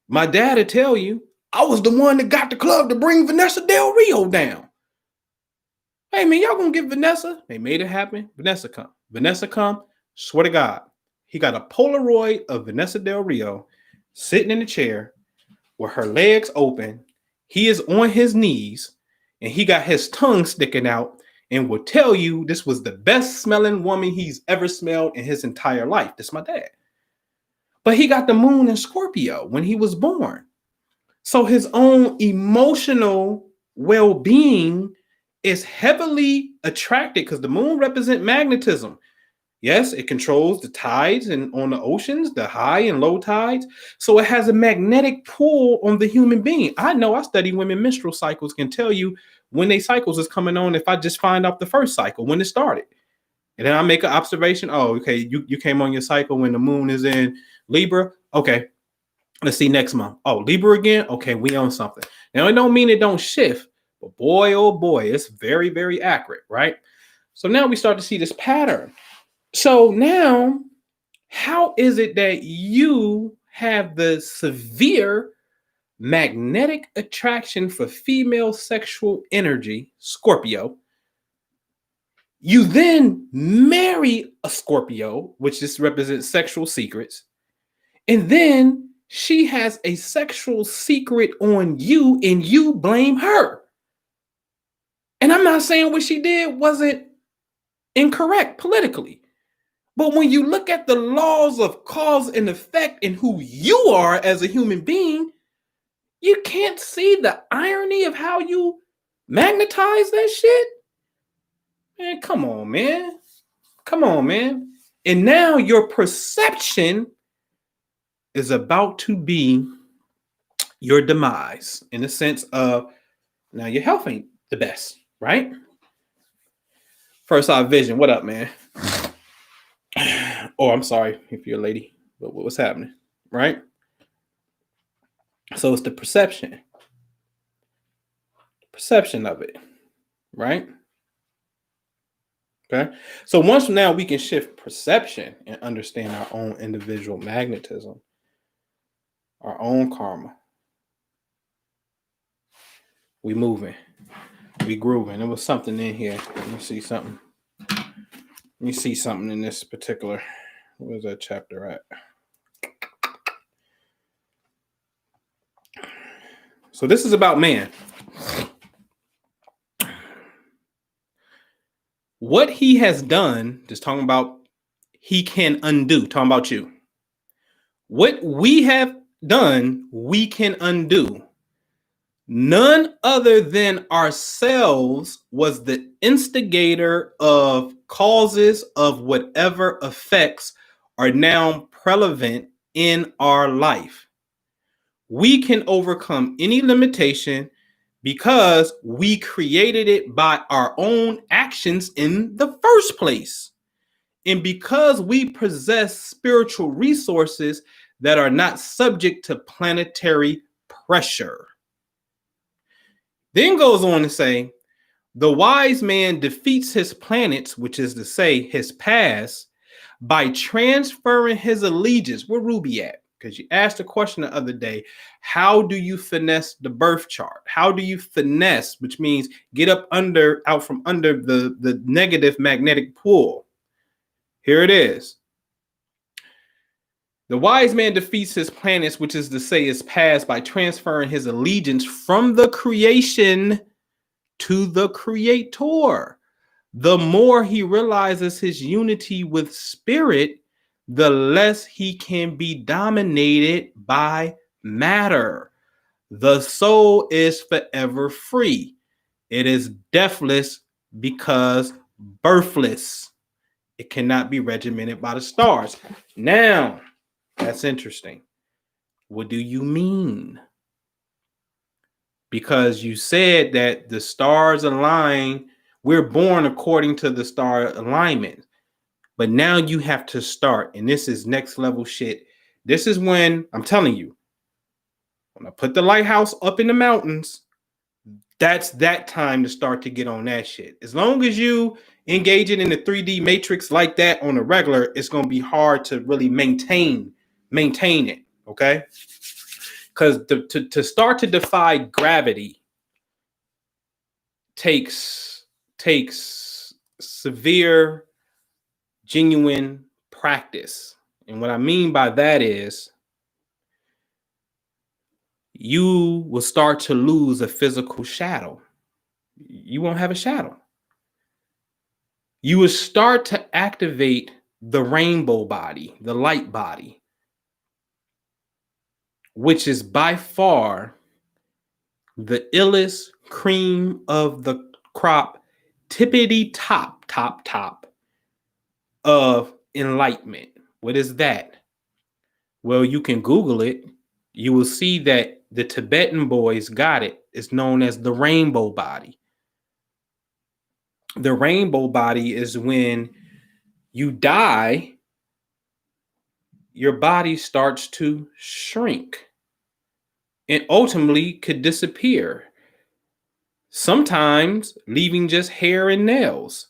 My dad would tell you, I was the one that got the club to bring Vanessa Del Rio down. Hey, man, y'all gonna get Vanessa? They made it happen. Vanessa come. Vanessa come. Swear to God, he got a Polaroid of Vanessa Del Rio sitting in the chair with her legs open. He is on his knees, and he got his tongue sticking out and will tell you this was the best smelling woman he's ever smelled in his entire life. That's my dad. But he got the moon in Scorpio when he was born. So his own emotional well-being is heavily attracted because the moon represents magnetism. Yes, it controls the tides and on the oceans, the high and low tides. So it has a magnetic pull on the human being. I know, I study women menstrual cycles, can tell you when they cycles is coming on if I just find out the first cycle, when it started. And then I make an observation. Oh, okay, you came on your cycle when the moon is in Libra. Okay, let's see next month. Oh, Libra again? Okay, we own something. Now, it don't mean it don't shift, but boy, oh boy, it's very, very accurate, right? So now we start to see this pattern. So now, how is it that you have the severe magnetic attraction for female sexual energy, Scorpio? You then marry a Scorpio, which just represents sexual secrets, and then she has a sexual secret on you, and you blame her. And I'm not saying what she did wasn't incorrect politically. But when you look at the laws of cause and effect and who you are as a human being, you can't see the irony of how you magnetize that shit. Man, come on, man. Come on, man. And now your perception is about to be your demise in the sense of now your health ain't the best, right? First Eye Vision, what up, man? Oh, I'm sorry if you're a lady, but what's happening, right? So it's the perception of it, right? Okay. So once now we can shift perception and understand our own individual magnetism, our own karma. We moving, we grooving. There was something in here. Let me see something. Let me see something in this particular. Where's that chapter at? So this is about man. What he has done, just talking about he can undo, talking about you. What we have done, we can undo. None other than ourselves was the instigator of causes of whatever effects are now prevalent in our life. We can overcome any limitation because we created it by our own actions in the first place. And because we possess spiritual resources that are not subject to planetary pressure. Then goes on to say, the wise man defeats his planets, which is to say his past, by transferring his allegiance. Where Ruby at? because you asked a question the other day. How do you finesse the birth chart? How do you finesse, which means get out from under the negative magnetic pull? Here it is. The wise man defeats his planets, which is to say his past, by transferring his allegiance from the creation to the creator. The more he realizes his unity with spirit, the less he can be dominated by matter. The soul is forever free. It is deathless because birthless. It cannot be regimented by the stars. Now, that's interesting. What do you mean? Because you said that the stars align, we're born according to the star alignment. But now you have to start, and this is next level shit. This is when, I'm telling you, when I put the lighthouse up in the mountains, that's that time to start to get on that shit. As long as you engage it in the 3D matrix like that on a regular, it's going to be hard to really maintain it, okay? Because to start to defy gravity takes severe, genuine practice. And what I mean by that is you will start to lose a physical shadow. You won't have a shadow. You will start to activate the rainbow body, the light body, which is by far the illest cream of the crop, tippity top of enlightenment. What is that? Well, you can Google it. You will see that the Tibetan boys got it. It's known as the rainbow body. The rainbow body is when you die, your body starts to shrink and ultimately could disappear. Sometimes leaving just hair and nails.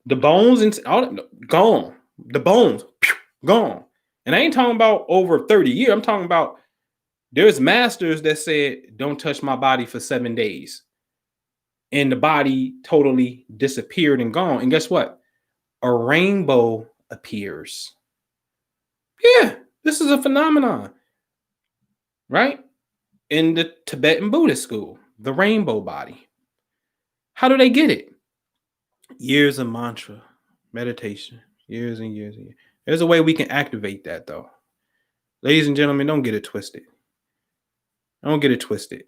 The bones and all gone. The bones gone. And I ain't talking about over 30 years. I'm talking about there's masters that said, don't touch my body for 7 days. And the body totally disappeared and gone. And guess what? A rainbow appears. Yeah, this is a phenomenon, right? In the Tibetan Buddhist school, the rainbow body. How do they get it? Years of mantra, meditation, years and years and years. There's a way we can activate that, though. Ladies and gentlemen, don't get it twisted. Don't get it twisted.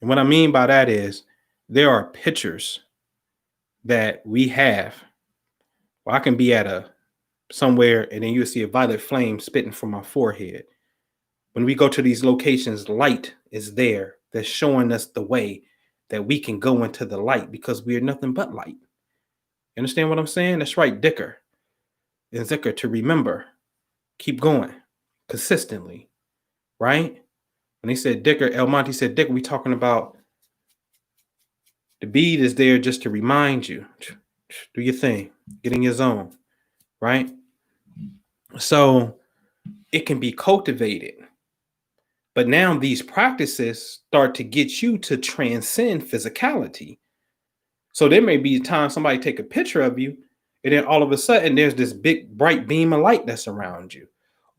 And what I mean by that is there are pictures that we have where I can be at somewhere and then you'll see a violet flame spitting from my forehead. When we go to these locations, light is there that's showing us the way that we can go into the light because we are nothing but light. You understand what I'm saying? That's right, Dicker. And Zikr, to remember, keep going consistently, right? When they said Dicker, El Monte said, Dicker, we talking about the bead is there just to remind you. Do your thing. Get in your zone, right? So it can be cultivated. But now these practices start to get you to transcend physicality. So there may be a time somebody take a picture of you, and then all of a sudden there's this big bright beam of light that's around you.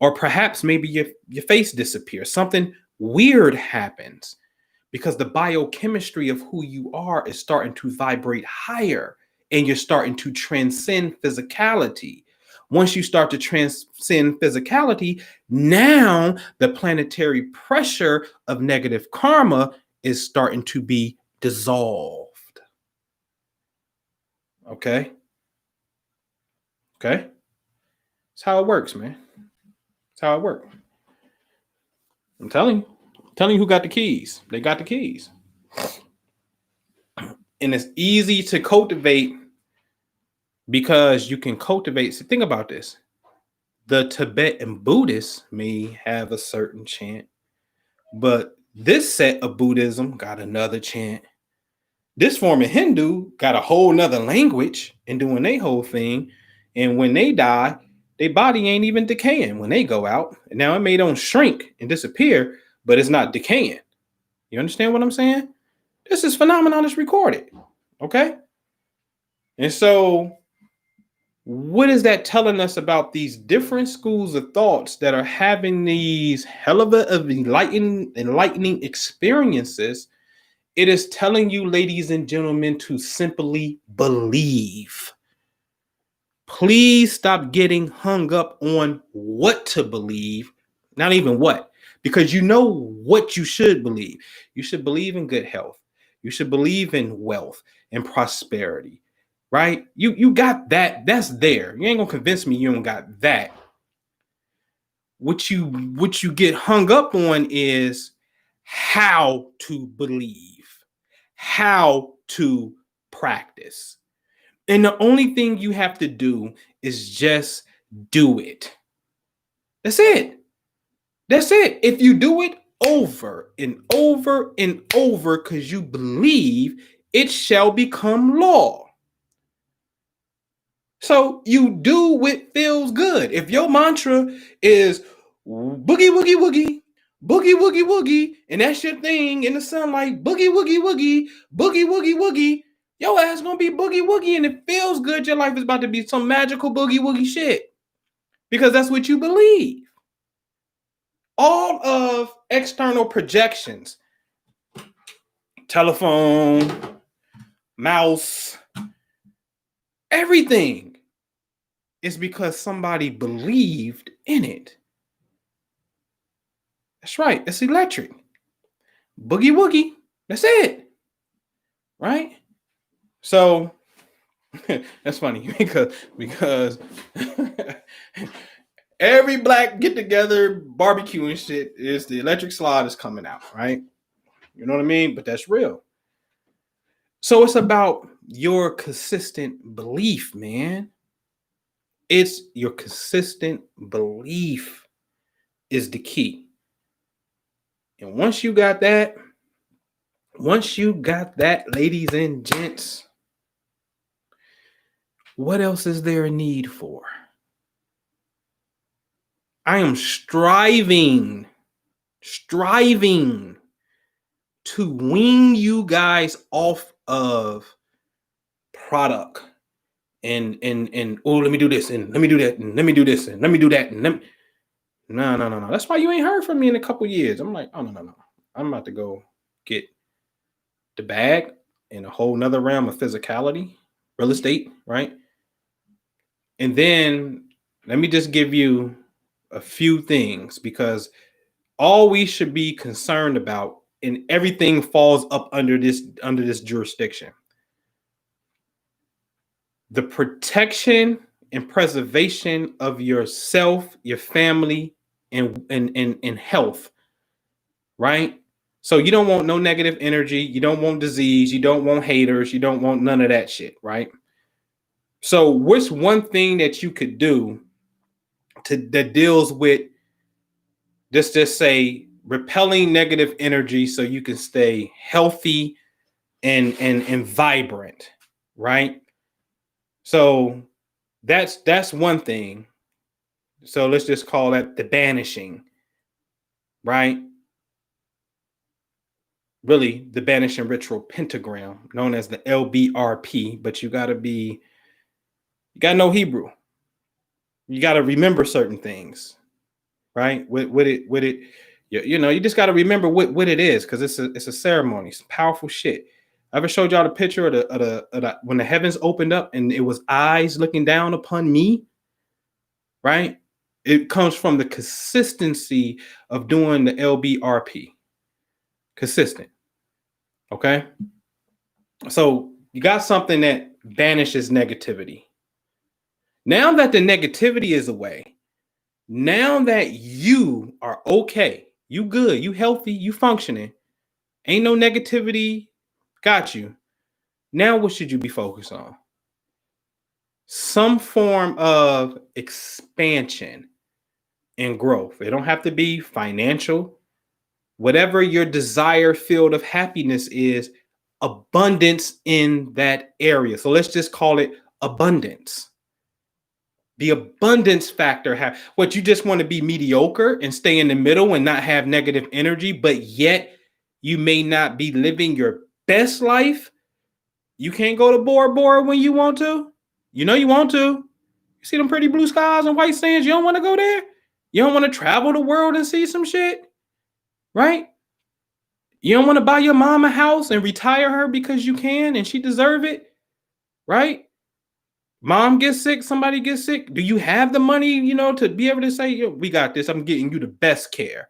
Or perhaps maybe your face disappears. Something weird happens because the biochemistry of who you are is starting to vibrate higher and you're starting to transcend physicality. Once you start to transcend physicality, now the planetary pressure of negative karma is starting to be dissolved. Okay? Okay? That's how it works, man. That's how it works. I'm telling you who got the keys. They got the keys. And it's easy to cultivate because you can cultivate. So think about this. The Tibetan Buddhists may have a certain chant, but this set of Buddhism got another chant. This form of Hindu got a whole nother language and doing their whole thing. And when they die, their body ain't even decaying when they go out. Now it may don't shrink and disappear, but it's not decaying. You understand what I'm saying? This is phenomenon is recorded. Okay. And so what is that telling us about these different schools of thoughts that are having these hell of enlightening experiences? It is telling you, ladies and gentlemen, to simply believe. Please stop getting hung up on what to believe, not even what, because you know what you should believe. You should believe in good health. You should believe in wealth and prosperity, right? You got that. That's there. You ain't gonna convince me you don't got that. What you get hung up on is how to believe, how to practice. And the only thing you have to do is just do it. That's it. That's it. If you do it over and over and over because you believe, it shall become law. So you do what feels good. If your mantra is boogie, woogie, woogie, boogie, woogie, woogie, and that's your thing in the sunlight, boogie, woogie, woogie, boogie, woogie, woogie, your ass gonna be boogie woogie, and it feels good. Your life is about to be some magical boogie woogie shit because that's what you believe. All of external projections, telephone, mouse, everything is because somebody believed in it. That's right. It's electric. Boogie woogie. That's it. Right? So that's funny because every black get together barbecue and shit is the electric slide is coming out, right? You know what I mean? But that's real. So it's about your consistent belief, man. It's your consistent belief is the key. And once you got that, ladies and gents, what else is there a need for? I am striving to wean you guys off of product and oh, let me do this and let me do that and let me do this and let me do that and no. That's why you ain't heard from me in a couple years. I'm like, oh no. I'm about to go get the bag in a whole nother realm of physicality, real estate, right? And then let me just give you a few things because all we should be concerned about and everything falls up under this jurisdiction. The protection and preservation of yourself, your family, and health, right? So you don't want no negative energy, you don't want disease, you don't want haters, you don't want none of that shit, right? So what's one thing that you could do that deals with just say repelling negative energy so you can stay healthy and vibrant, right? So that's one thing. So let's just call that the banishing, right? Really, the banishing ritual pentagram, known as the LBRP, but you gotta know Hebrew. You gotta remember certain things, right? With it, you just gotta remember what it is, because it's a ceremony, it's powerful shit. I ever showed y'all the picture of the when the heavens opened up and it was eyes looking down upon me, right? It comes from the consistency of doing the LBRP. Consistent. Okay. So you got something that banishes negativity. Now that the negativity is away, now that you are okay, you good, you healthy, you functioning, ain't no negativity, got you. Now what should you be focused on? Some form of expansion and growth. It don't have to be financial. Whatever your desired field of happiness is, abundance in that area. So let's just call it abundance. The abundance factor, what you just want to be mediocre and stay in the middle and not have negative energy, but yet you may not be living your best life. You can't go to Bora Bora when you want to. You know you want to. You see them pretty blue skies and white sands. You don't want to go there. You don't want to travel the world and see some shit, right? You don't want to buy your mom a house and retire her because you can and she deserve it, right? Mom gets sick, somebody gets sick. Do you have the money, to be able to say, yo, we got this. I'm getting you the best care.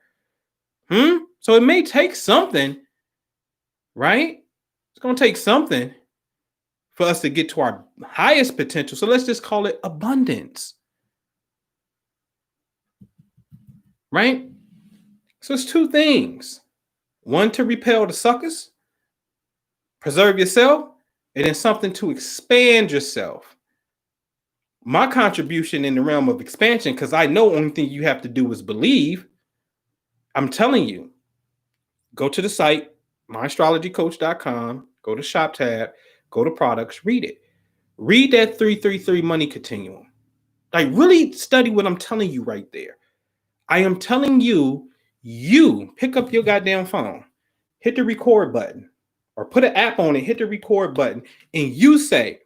So it may take something, right? It's going to take something for us to get to our highest potential. So let's just call it abundance, right? So it's two things. One, to repel the suckers, preserve yourself, and then something to expand yourself. My contribution in the realm of expansion, because I know only thing you have to do is believe. I'm telling you, go to the site, myastrologycoach.com, go to shop tab, go to products, read it. Read that 333 money continuum. Like, really study what I'm telling you right there. I am telling you, pick up your goddamn phone, hit the record button, or put an app on it, hit the record button, and you say,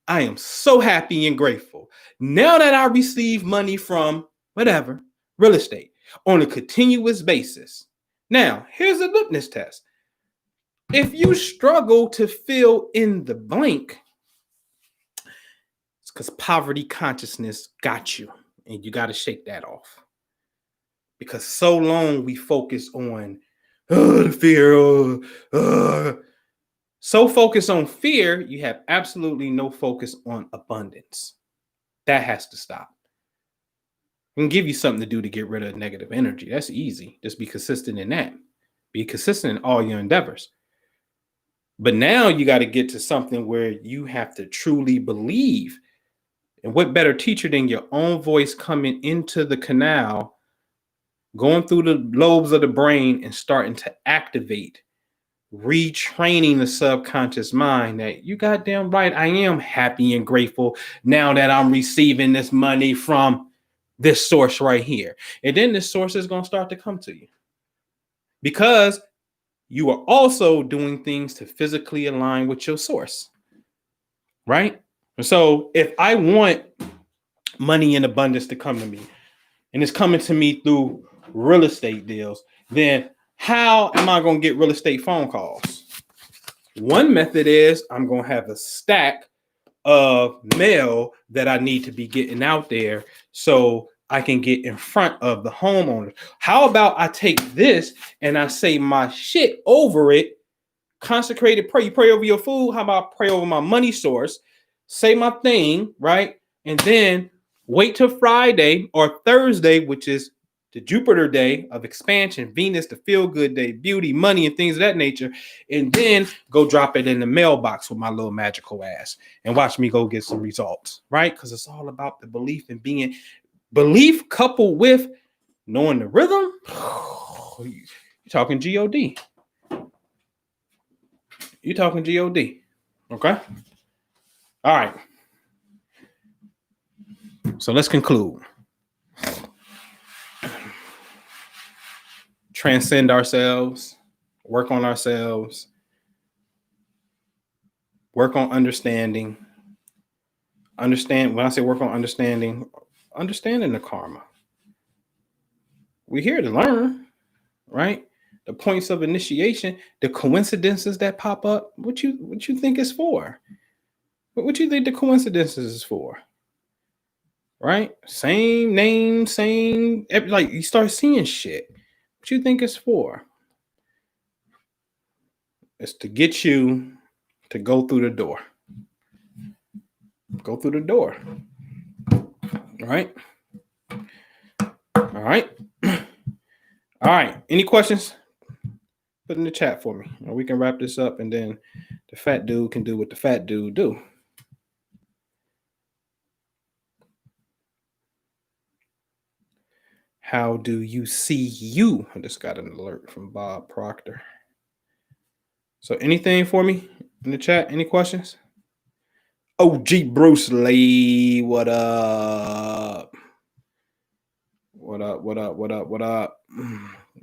I am so happy and grateful now that I receive money from whatever, real estate, on a continuous basis. Now, here's a litmus test. If you struggle to fill in the blank, it's because poverty consciousness got you, and you got to shake that off. Because so long we focus on the fear, so focused on fear, you have absolutely no focus on abundance. That has to stop. I can give you something to do to get rid of negative energy. That's easy. Just be consistent in that. Be consistent in all your endeavors. But now you got to get to something where you have to truly believe. And what better teacher than your own voice coming into the canal, going through the lobes of the brain and starting to activate, retraining the subconscious mind that you goddamn right, I am happy and grateful now that I'm receiving this money from this source right here. And then this source is going to start to come to you because you are also doing things to physically align with your source, right? And so if I want money in abundance to come to me and it's coming to me through real estate deals, then how am I going to get real estate phone calls? One method is I'm going to have a stack of mail that I need to be getting out there so I can get in front of the homeowners. How about I take this and I say my shit over it, consecrated prayer. You pray over your food. How about I pray over my money source, say my thing, right? And then wait till Friday or Thursday, which is the Jupiter day of expansion, Venus, the feel-good day, beauty, money, and things of that nature, and then go drop it in the mailbox with my little magical ass and watch me go get some results, right? Because it's all about the belief and belief coupled with knowing the rhythm. You're talking G-O-D. You're talking G-O-D, okay? All right. So let's conclude. Transcend ourselves, work on ourselves, work on understanding. Understand, when I say work on understanding the karma. We're here to learn, right? The points of initiation, the coincidences that pop up. What you think it's for? What you think the coincidences is for? Right? Same name, same, like you start seeing shit. What you think it's for? It's to get you to go through the door. Go through the door. All right. All right. All right. Any questions? Put in the chat for me. Or we can wrap this up and then the fat dude can do what the fat dude do. How do you see you? I just got an alert from Bob Proctor. So anything for me in the chat? Any questions? OG Bruce Lee, what up? What up? What up? What up? What up?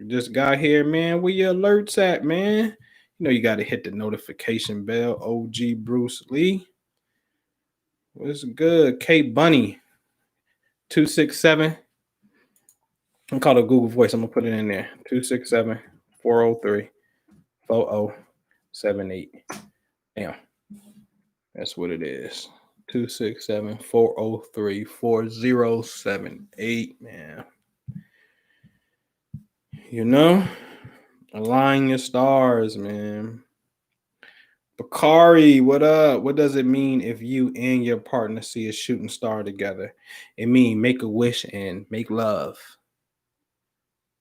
Just got here, man. Where your alerts at, man? You know you got to hit the notification bell. OG Bruce Lee. What's good? K Bunny 267. I'm called a Google Voice. I'm gonna put it in there. 267-403-4078. Damn. That's what it is. 267-403-4078, man. You know, align your stars, man. Bakari, what up? What does it mean if you and your partner see a shooting star together? It means make a wish and make love.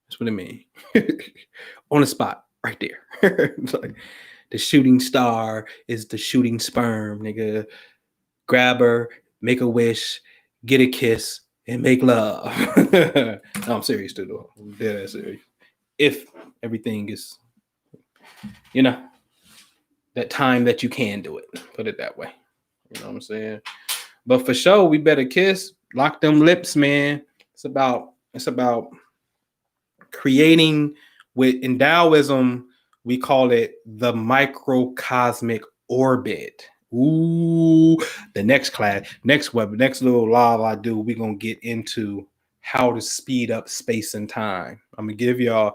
That's what it means. On the spot, right there. Like, the shooting star is the shooting sperm, nigga. Grab her, make a wish, get a kiss, and make love. No, I'm serious too, though. I'm dead ass serious. If everything is, you know, that time that you can do it. Put it that way. You know what I'm saying? But for sure, we better kiss, lock them lips, man. It's about creating with in Taoism, we call it the microcosmic orbit. Ooh, the next class, next little live I do, we're gonna get into how to speed up space and time. I'm gonna give y'all.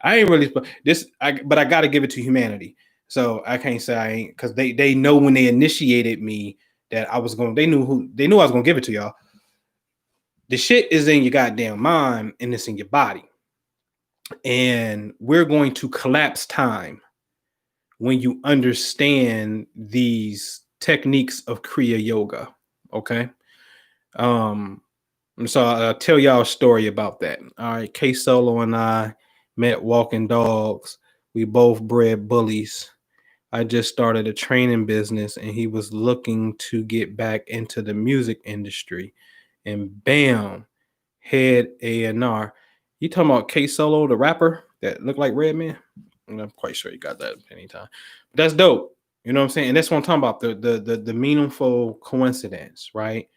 I ain't really this, but I gotta give it to humanity. So I can't say I ain't, because they know when they initiated me that I was going. They knew I was gonna give it to y'all. The shit is in your goddamn mind and it's in your body. And we're going to collapse time when you understand these techniques of Kriya Yoga. Okay. So I'll tell y'all a story about that. All right. K Solo and I met walking dogs. We both bred bullies. I just started a training business and he was looking to get back into the music industry. And bam, head A&R. You talking about K Solo, the rapper that looked like Redman? I'm quite sure you got that anytime. But that's dope. You know what I'm saying? And that's what I'm talking about. The meaningful coincidence, right?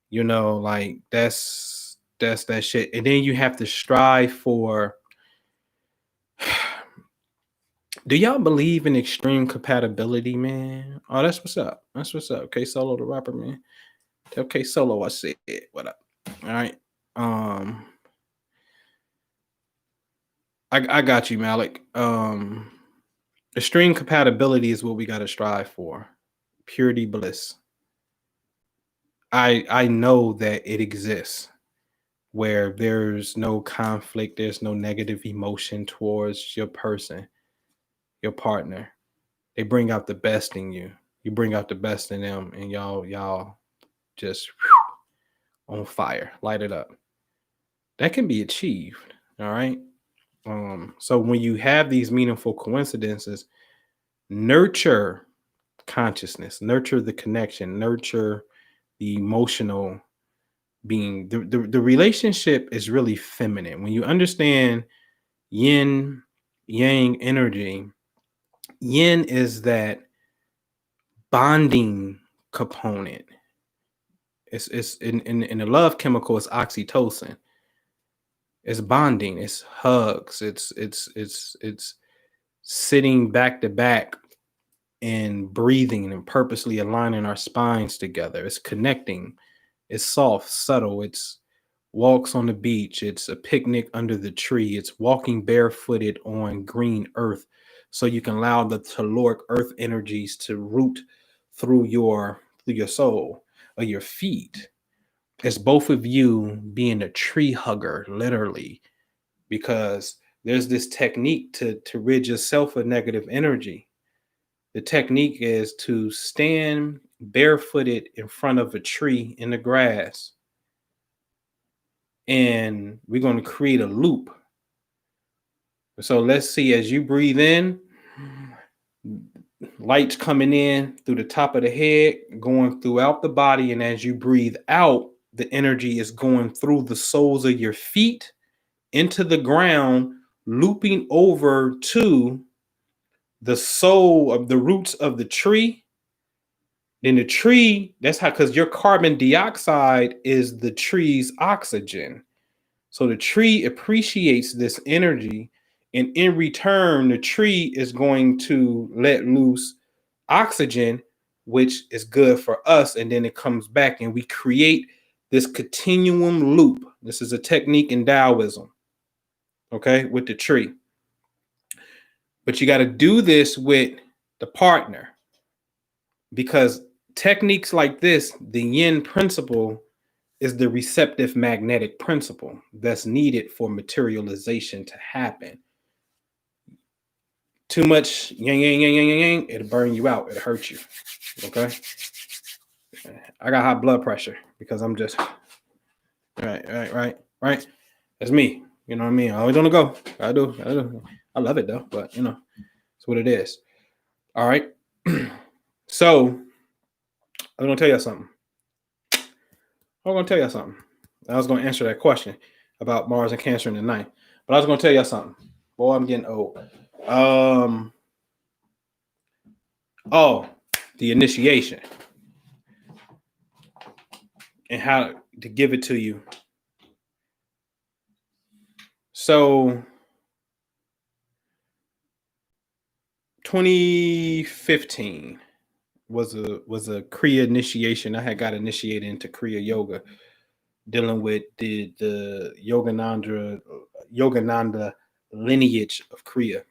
You know, like that's that shit. And then you have to strive for. Do y'all believe in extreme compatibility, man? Oh, that's what's up. That's what's up. K Solo, the rapper, man. Tell K Solo I said what up. All right. I got you, Malik. Extreme compatibility is what we got to strive for. Purity bliss. I know that it exists where there's no conflict, there's no negative emotion towards your person, your partner. They bring out the best in you. You bring out the best in them, and y'all just on fire, light it up. That can be achieved. All right. So when you have these meaningful coincidences, nurture consciousness, nurture the connection, nurture the emotional being. The relationship is really feminine. When you understand yin yang energy, yin is that bonding component. It's in the love chemical, it's oxytocin. It's bonding, it's hugs, it's sitting back to back and breathing and purposely aligning our spines together. It's connecting. It's soft, subtle. It's walks on the beach. It's a picnic under the tree. It's walking barefooted on green earth so you can allow the telluric earth energies to root through your soul or your feet. It's both of you being a tree hugger, literally, because there's this technique to rid yourself of negative energy. The technique is to stand barefooted in front of a tree in the grass. And we're going to create a loop. So let's see, as you breathe in, light's coming in through the top of the head, going throughout the body. And as you breathe out, the energy is going through the soles of your feet into the ground, looping over to the soul of the roots of the tree, Then the tree, that's how, because your carbon dioxide is the tree's oxygen. So the tree appreciates this energy, and in return, the tree is going to let loose oxygen, which is good for us. And then it comes back, and we create this continuum loop. This is a technique in Taoism, okay, with the tree. But you got to do this with the partner, because techniques like this, the yin principle, is the receptive magnetic principle that's needed for materialization to happen. Too much yang, yang, yang, yang, yang, yang, it'll burn you out. It'll hurt you. Okay. I got high blood pressure because I'm just right. That's me. You know what I mean? I always want to go. I do. I love it though, but you know, it's what it is. All right. So I'm gonna tell you something. I was gonna answer that question about Mars and Cancer in the night, but I was gonna tell you something. Boy, I'm getting old. The initiation and how to give it to you. So 2015 was a Kriya initiation. I had got initiated into Kriya Yoga, dealing with the Yogananda lineage of Kriya.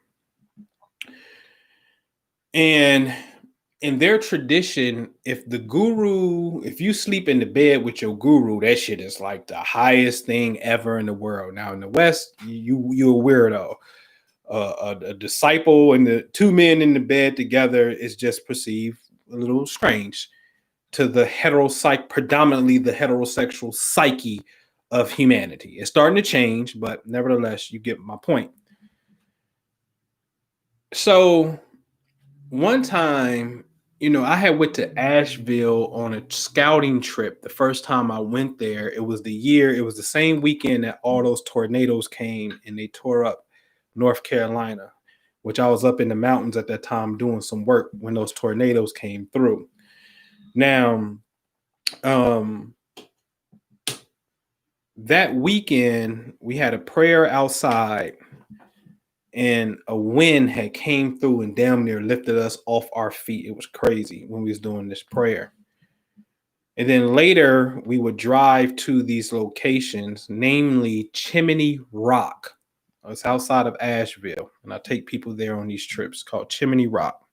And in their tradition, if you sleep in the bed with your guru, that shit is like the highest thing ever in the world. Now in the West, you're a weirdo. A disciple and the two men in the bed together is just perceived a little strange to the predominantly the heterosexual psyche of humanity. It's starting to change, but nevertheless, you get my point. So one time, I had went to Asheville on a scouting trip. The first time I went there, it was the same weekend that all those tornadoes came and they tore up North Carolina, which I was up in the mountains at that time doing some work when those tornadoes came through. Now, that weekend we had a prayer outside, and a wind had came through and damn near lifted us off our feet. It was crazy when we was doing this prayer. And then later we would drive to these locations, namely Chimney Rock. It's outside of Asheville, and I take people there on these trips called Chimney Rock.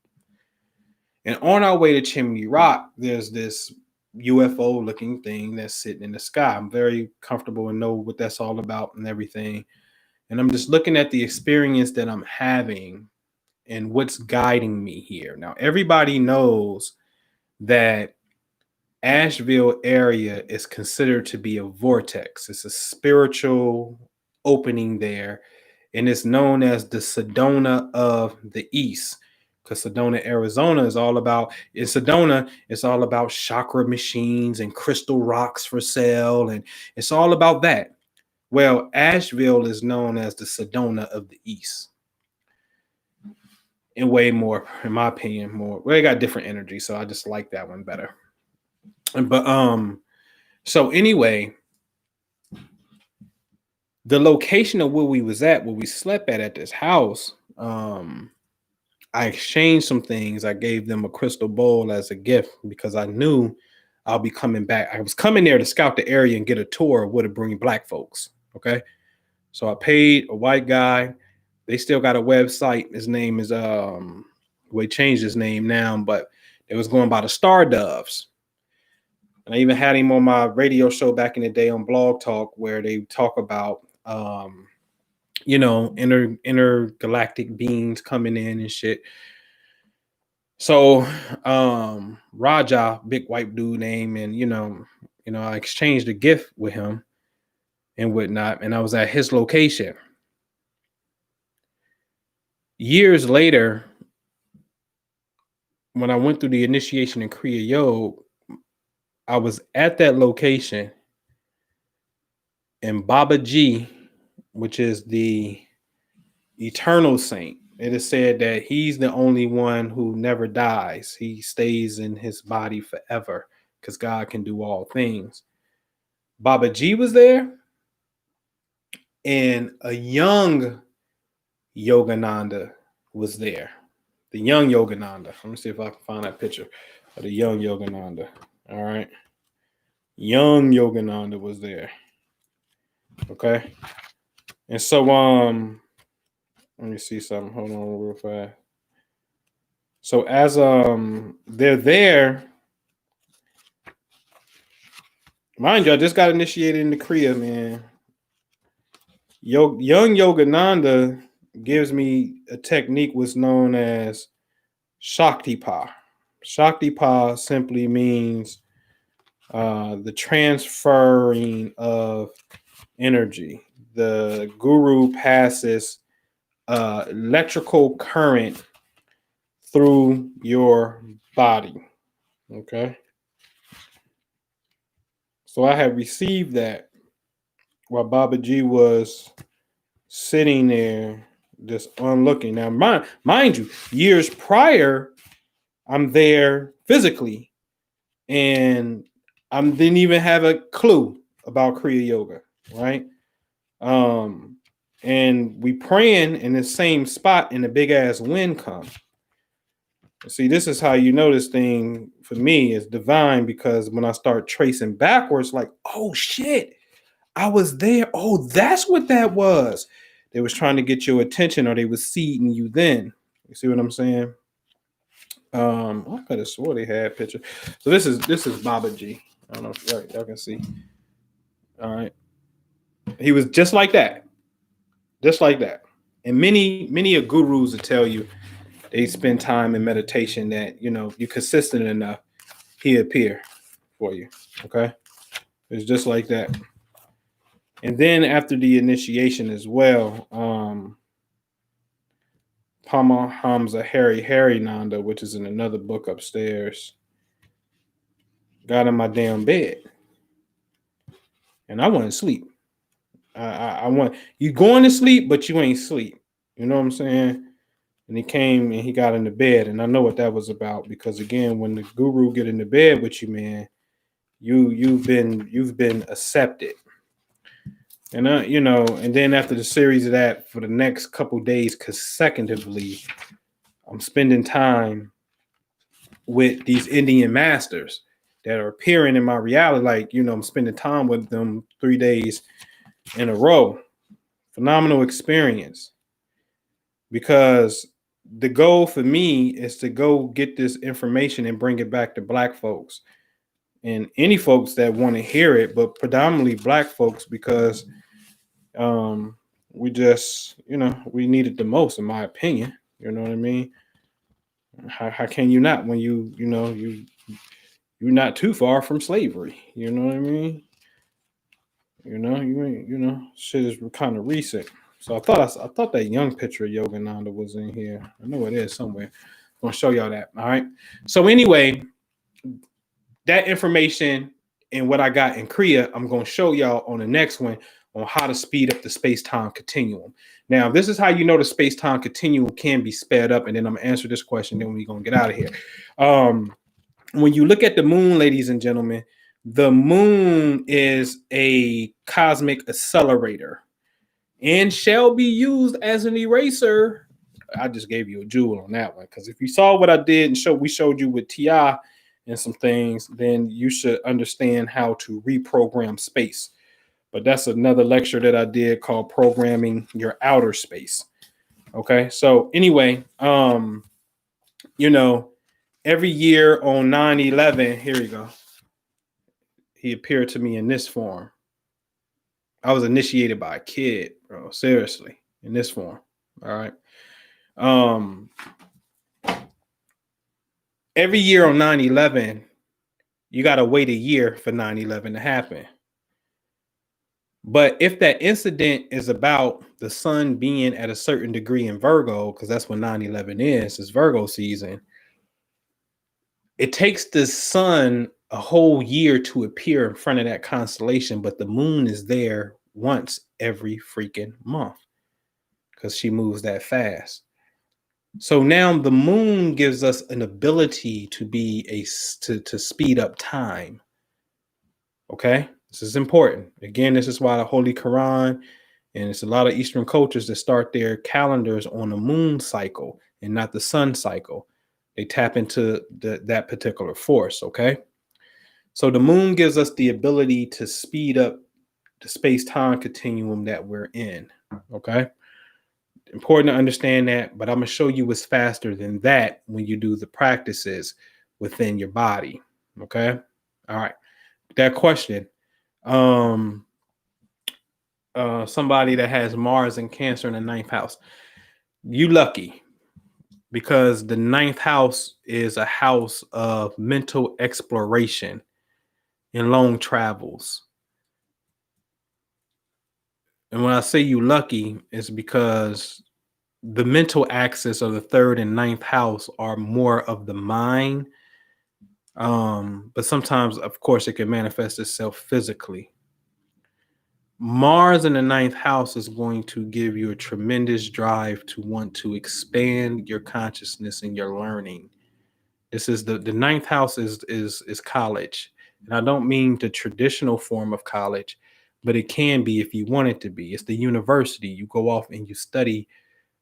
And on our way to Chimney Rock, there's this UFO looking thing that's sitting in the sky. I'm very comfortable and know what that's all about and everything. And I'm just looking at the experience that I'm having and what's guiding me here. Now, everybody knows that Asheville area is considered to be a vortex. It's a spiritual opening there, and it's known as the Sedona of the East, because Sedona, Arizona is all about chakra machines and crystal rocks for sale, and it's all about that. Well, Asheville is known as the Sedona of the East. And way more, in my opinion, more. Well, they got different energy, so I just like that one better. But so anyway, the location of where we was at, where we slept at this house, I exchanged some things. I gave them a crystal bowl as a gift because I knew I'll be coming back. I was coming there to scout the area and get a tour of what to bring black folks. Okay. So I paid a white guy. They still got a website. His name is he changed his name now, but it was going by the Star Doves. And I even had him on my radio show back in the day on Blog Talk, where they talk about intergalactic beings coming in and shit. So Raja, big white dude name, and I exchanged a gift with him and whatnot, and I was at his location. Years later, when I went through the initiation in Kriya Yoga, I was at that location, and Baba Ji, which is the eternal saint, it is said that he's the only one who never dies. He stays in his body forever because God can do all things. Baba G was there, and a young Yogananda was there. The young Yogananda. Let me see if I can find that picture of the young Yogananda. All right. Young Yogananda was there. Okay. And so let me see something. Hold on real fast. So as they're there, mind you, I just got initiated into Kriya, man. Young Yogananda gives me a technique what's known as Shaktipa. Shaktipa simply means the transferring of energy. The guru passes electrical current through your body. Okay. So I have received that while Baba G was sitting there just unlooking. Now, mind you, years prior, I'm there physically, and I didn't even have a clue about Kriya Yoga, right? And we praying in the same spot, and the big ass wind come. See, this is how you know this thing for me is divine, because when I start tracing backwards, like, oh shit, I was there. Oh, that's what that was. They was trying to get your attention, or they was seeding you then. You see what I'm saying? I could have swore they had a picture. So this is Baba G. I don't know if y'all can see. All right. He was just like that. Just like that. And many of gurus will tell you they spend time in meditation that, you know, you're consistent enough, he appear for you. Okay. It's just like that. And then after the initiation as well, Paramahamsa Hari Nanda, which is in another book upstairs, got in my damn bed. And I wasn't asleep. I want you going to sleep, but you ain't sleep. You know what I'm saying? And he came and he got in the bed, and I know what that was about, because again, when the guru get in the bed with you, man, you've been accepted. And you know, and then after the series of that, for the next couple days consecutively, I'm spending time with these Indian masters that are appearing in my reality. Like, you know, I'm spending time with them 3 days in a row. Phenomenal experience, because the goal for me is to go get this information and bring it back to Black folks and any folks that want to hear it, but predominantly Black folks, because we just, you know, we need it the most, in my opinion. You know what I mean? How can you not, when you're not too far from slavery? You know what I mean? You know, shit is kind of recent. So I thought that young picture of Yogananda was in here. I know it is somewhere. I'm gonna show y'all that. All right. So anyway, that information and what I got in Kriya, I'm gonna show y'all on the next one on how to speed up the space-time continuum. Now, this is how you know the space-time continuum can be sped up, and then I'm gonna answer this question, then we're gonna get out of here. When you look at the moon, ladies and gentlemen, the moon is a cosmic accelerator and shall be used as an eraser. I just gave you a jewel on that one, because if you saw what I did and we showed you with TI and some things, then you should understand how to reprogram space. But that's another lecture that I did called Programming Your Outer Space. Okay, so anyway, you know, every year on 9/11, here you go, he appeared to me in this form. I was initiated by a kid, bro. Seriously, in this form. All right. Every year on 9/11, you got to wait a year for 9/11 to happen. But if that incident is about the sun being at a certain degree in Virgo, because that's when 9/11 is, it's Virgo season, it takes the sun a whole year to appear in front of that constellation, but the moon is there once every freaking month because she moves that fast. So now the moon gives us an ability to to speed up time. Okay, this is important. Again, this is why the Holy Quran and it's a lot of Eastern cultures that start their calendars on the moon cycle and not the sun cycle. They tap into that particular force. Okay, so the moon gives us the ability to speed up the space time continuum that we're in. Okay, important to understand that, but I'm going to show you what's faster than that when you do the practices within your body. Okay, all right. That question. Um, Somebody that has Mars and Cancer in the ninth house. You lucky because the ninth house is a house of mental exploration and long travels. And when I say you lucky, it's because the mental axis of the third and ninth house are more of the mind. But sometimes, of course, it can manifest itself physically. Mars in the ninth house is going to give you a tremendous drive to want to expand your consciousness and your learning. This is the ninth house is college. And I don't mean the traditional form of college, but it can be if you want it to be. It's the university. You go off and you study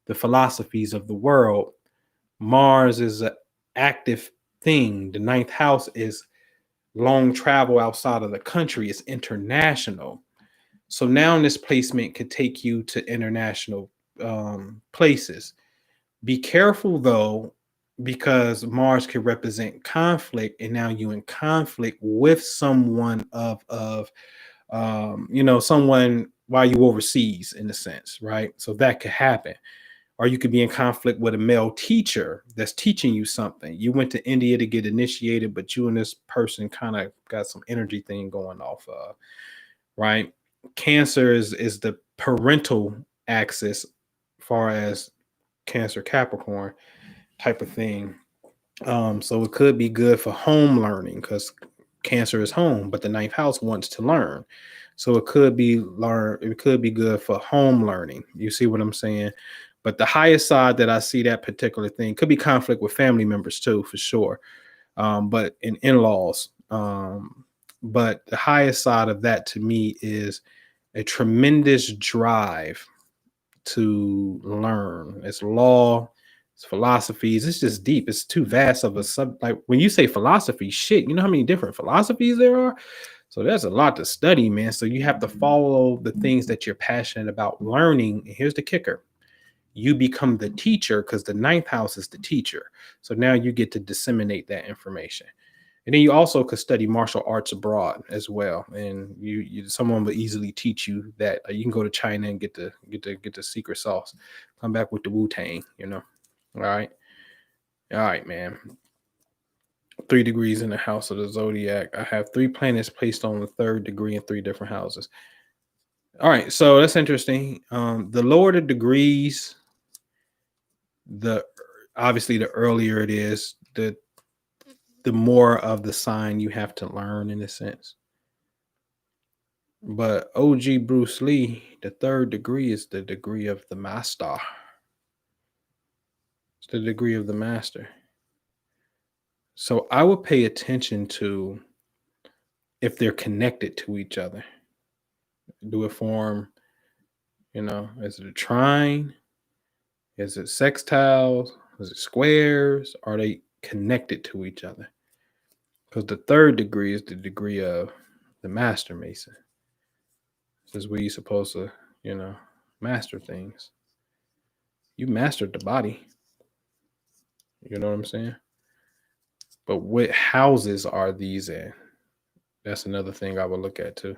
the philosophies of the world. Mars is an active thing. The ninth house is long travel outside of the country, it's international. So now this placement could take you to international places. Be careful though, because Mars can represent conflict, and now you in conflict with someone someone while you overseas in a sense, right? So that could happen. Or you could be in conflict with a male teacher that's teaching you something. You went to India to get initiated, but you and this person kind of got some energy thing going off, right? Cancer is the parental axis, far as Cancer Capricorn type of thing. So it could be good for home learning because Cancer is home, but the ninth house wants to learn. So it could be It could be good for home learning. You see what I'm saying? But the highest side that I see that particular thing could be conflict with family members too, for sure. But in-laws. But the highest side of that to me is a tremendous drive to learn. It's law, it's philosophies. It's just deep. It's too vast of a sub. Like when you say philosophy, shit, you know how many different philosophies there are? So there's a lot to study, man. So you have to follow the things that you're passionate about learning. And here's the kicker: you become the teacher because the ninth house is the teacher. So now you get to disseminate that information. And then you also could study martial arts abroad as well, and someone will easily teach you that. You can go to China and get the secret sauce, come back with the Wu Tang, you know. All right, man. 3 degrees in the house of the zodiac. I have 3 planets placed on the third degree in 3 different houses. All right, so that's interesting. The lower the degrees, the obviously the earlier it is, the more of the sign you have to learn in a sense. But OG Bruce Lee, the third degree is the degree of the master. It's the degree of the master. So I would pay attention to if they're connected to each other. Do it form, is it a trine? Is it sextiles? Is it squares? Are they connected to each other? Because the third degree is the degree of the master mason. This is where you're supposed to, master things. You mastered the body. You know what I'm saying? But what houses are these in? That's another thing I would look at too.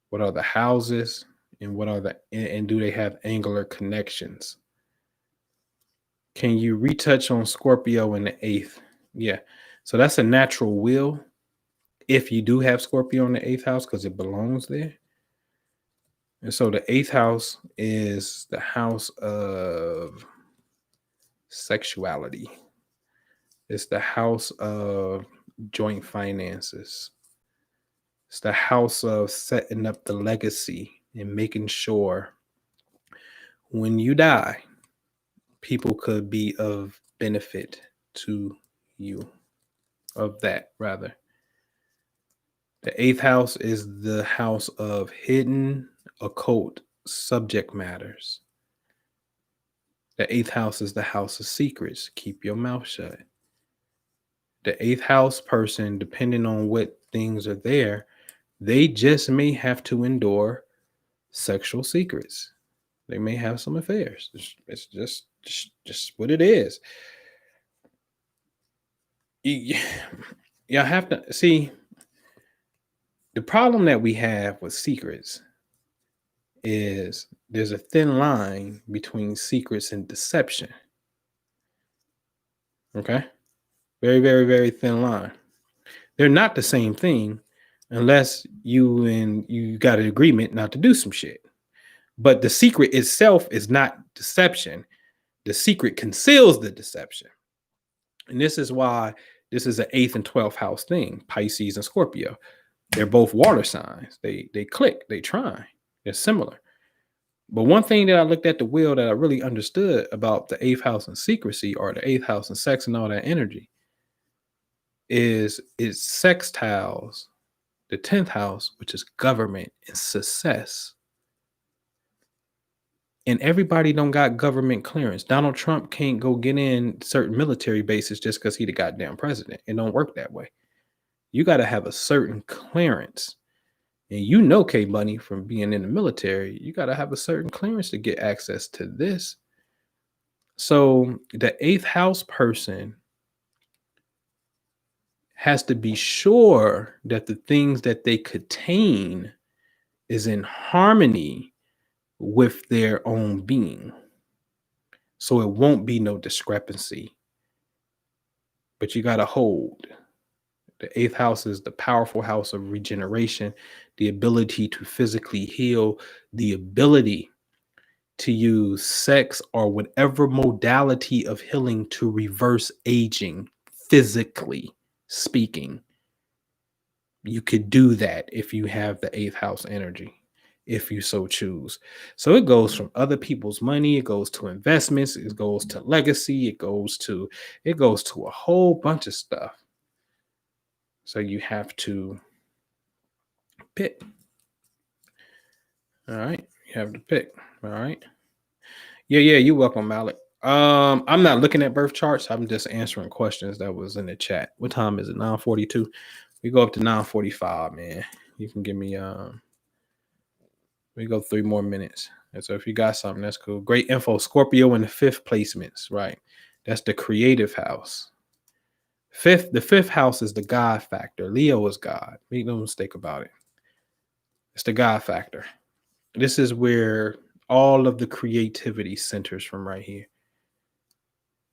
What are the houses, and and do they have angular connections? Can you retouch on Scorpio in the eighth? Yeah. So that's a natural will if you do have Scorpio in the eighth house because it belongs there. And so the eighth house is the house of sexuality. It's the house of joint finances. It's the house of setting up the legacy and making sure when you die, people could be of benefit to you, of that rather. The eighth house is the house of hidden occult subject matters. The eighth house is the house of secrets. Keep your mouth shut. The eighth house person, depending on what things are there, they just may have to endure sexual secrets. They may have some affairs. It's just what it is. You have to see the problem that we have with secrets is there's a thin line between secrets and deception. Okay? Very, very, very thin line. They're not the same thing unless you got an agreement not to do some shit. But the secret itself is not deception. The secret conceals the deception. And this is why this is an 8th and 12th house thing, Pisces and Scorpio. They're both water signs. They click, they trine. They're similar. But one thing that I looked at the wheel that I really understood about the 8th house and secrecy, or the 8th house and sex and all that energy, is it sextiles the 10th house, which is government and success. And everybody don't got government clearance. Donald Trump can't go get in certain military bases just because he the goddamn president. It don't work that way. You got to have a certain clearance. And you know, K Bunny, from being in the military, you got to have a certain clearance to get access to this. So the 8th house person has to be sure that the things that they contain is in harmony with their own being. So it won't be no discrepancy. But you got to hold. The 8th house is the powerful house of regeneration, the ability to physically heal, the ability to use sex or whatever modality of healing to reverse aging, physically speaking. You could do that if you have the 8th house energy, if you so choose. So it goes from other people's money, it goes to investments, it goes to legacy, it goes to a whole bunch of stuff. So you have to pick. All right. You have to pick. All right. Yeah, you're welcome, Malik. I'm not looking at birth charts. I'm just answering questions that was in the chat. What time is it? 9:42. We go up to 9:45, man. You can give me we go 3 more minutes. And so if you got something, that's cool. Great info. Scorpio in the 5th placements, right? That's the creative house. The fifth house is the God factor. Leo is God. Make no mistake about it. It's the God factor. This is where all of the creativity centers from right here.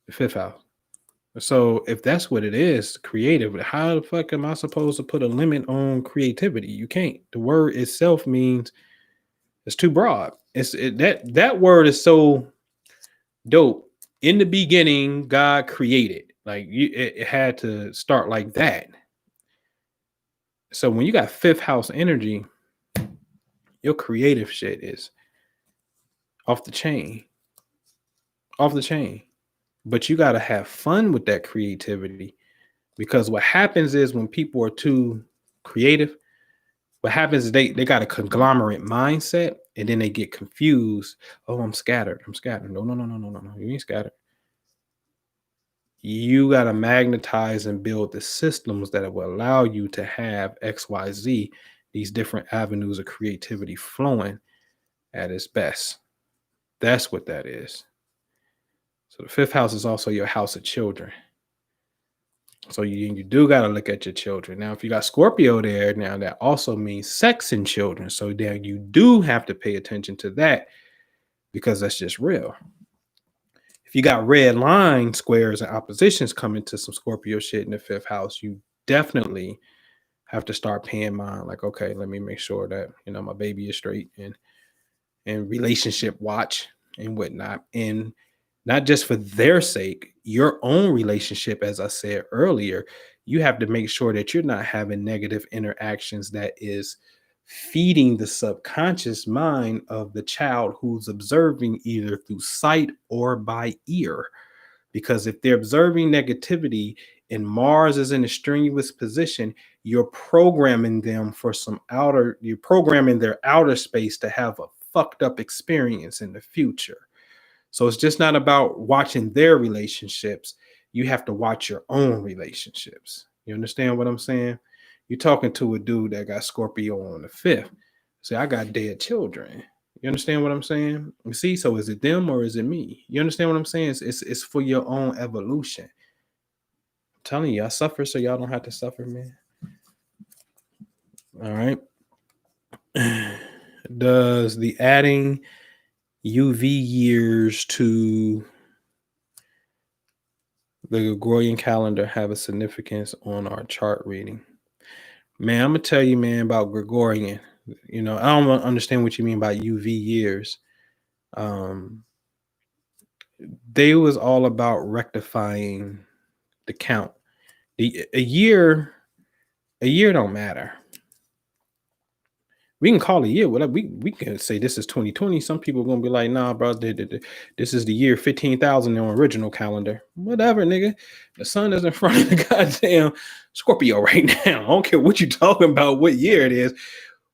The 5th house. So if that's what it is, creative, how the fuck am I supposed to put a limit on creativity? You can't. The word itself means it's too broad. That word is so dope. In the beginning, God created. Like it had to start like that. So when you got 5th house energy, your creative shit is off the chain. Off the chain. But you got to have fun with that creativity, because what happens is when people are too creative, what happens is they got a conglomerate mindset, and then they get confused. Oh, I'm scattered. No. You ain't scattered. You got to magnetize and build the systems that will allow you to have XYZ, these different avenues of creativity flowing at its best. That's what that is. So the 5th house is also your house of children. So you do got to look at your children. Now, if you got Scorpio there, now that also means sex and children. So then you do have to pay attention to that, because that's just real. If you got red line squares and oppositions coming to some Scorpio shit in the 5th house, you definitely have to start paying mind. Like, okay, let me make sure that, my baby is straight, and relationship watch and whatnot. And not just for their sake, your own relationship, as I said earlier, you have to make sure that you're not having negative interactions that is feeding the subconscious mind of the child who's observing either through sight or by ear. Because if they're observing negativity and Mars is in a strenuous position, you're programming them for you're programming their outer space to have a fucked up experience in the future. So it's just not about watching their relationships. You have to watch your own relationships. You understand what I'm saying? You're talking to a dude that got Scorpio on the 5th. Say, I got dead children. You understand what I'm saying? You see, so is it them or is it me? You understand what I'm saying? It's for your own evolution. I'm telling you, I suffer so y'all don't have to suffer, man. All right. Does the adding UV years to the Gregorian calendar have a significance on our chart reading? Man, I'm gonna tell you, man, about Gregorian. I don't understand what you mean by UV years. They was all about rectifying the count. A year don't matter. We can call a year whatever. We can say this is 2020. Some people are gonna be like, nah, bro, this is the year 15,000 on original calendar. Whatever, nigga. The sun is in front of the goddamn Scorpio right now. I don't care what you're talking about, what year it is.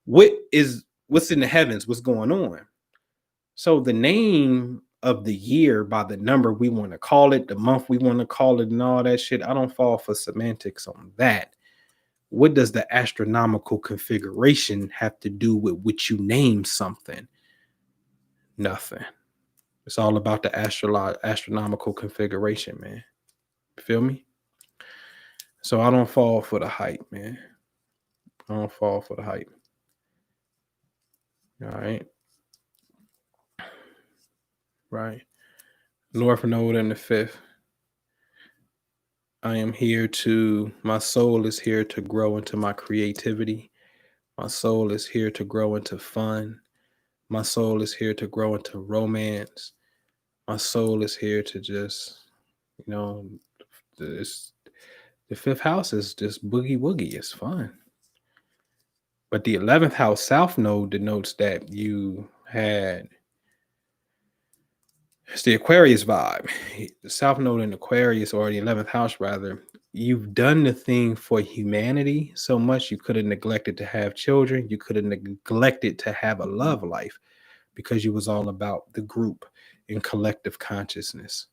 What's in the heavens? What's going on? So the name of the year by the number we want to call it, the month we want to call it, and all that shit. I don't fall for semantics on that. What does the astronomical configuration have to do with what you name something? Nothing. It's all about the astronomical configuration, man. Feel me? So I don't fall for the hype, man. I don't fall for the hype. All right. Right. North Node in the 5th. My soul is here to grow into my creativity. My soul is here to grow into fun. My soul is here to grow into romance. My soul is here to just, the 5th house is just boogie woogie. It's fun. But the 11th house South Node denotes that it's the Aquarius vibe. The South Node in Aquarius, or the 11th house rather, you've done the thing for humanity so much you could have neglected to have children. You could have neglected to have a love life because you was all about the group and collective consciousness.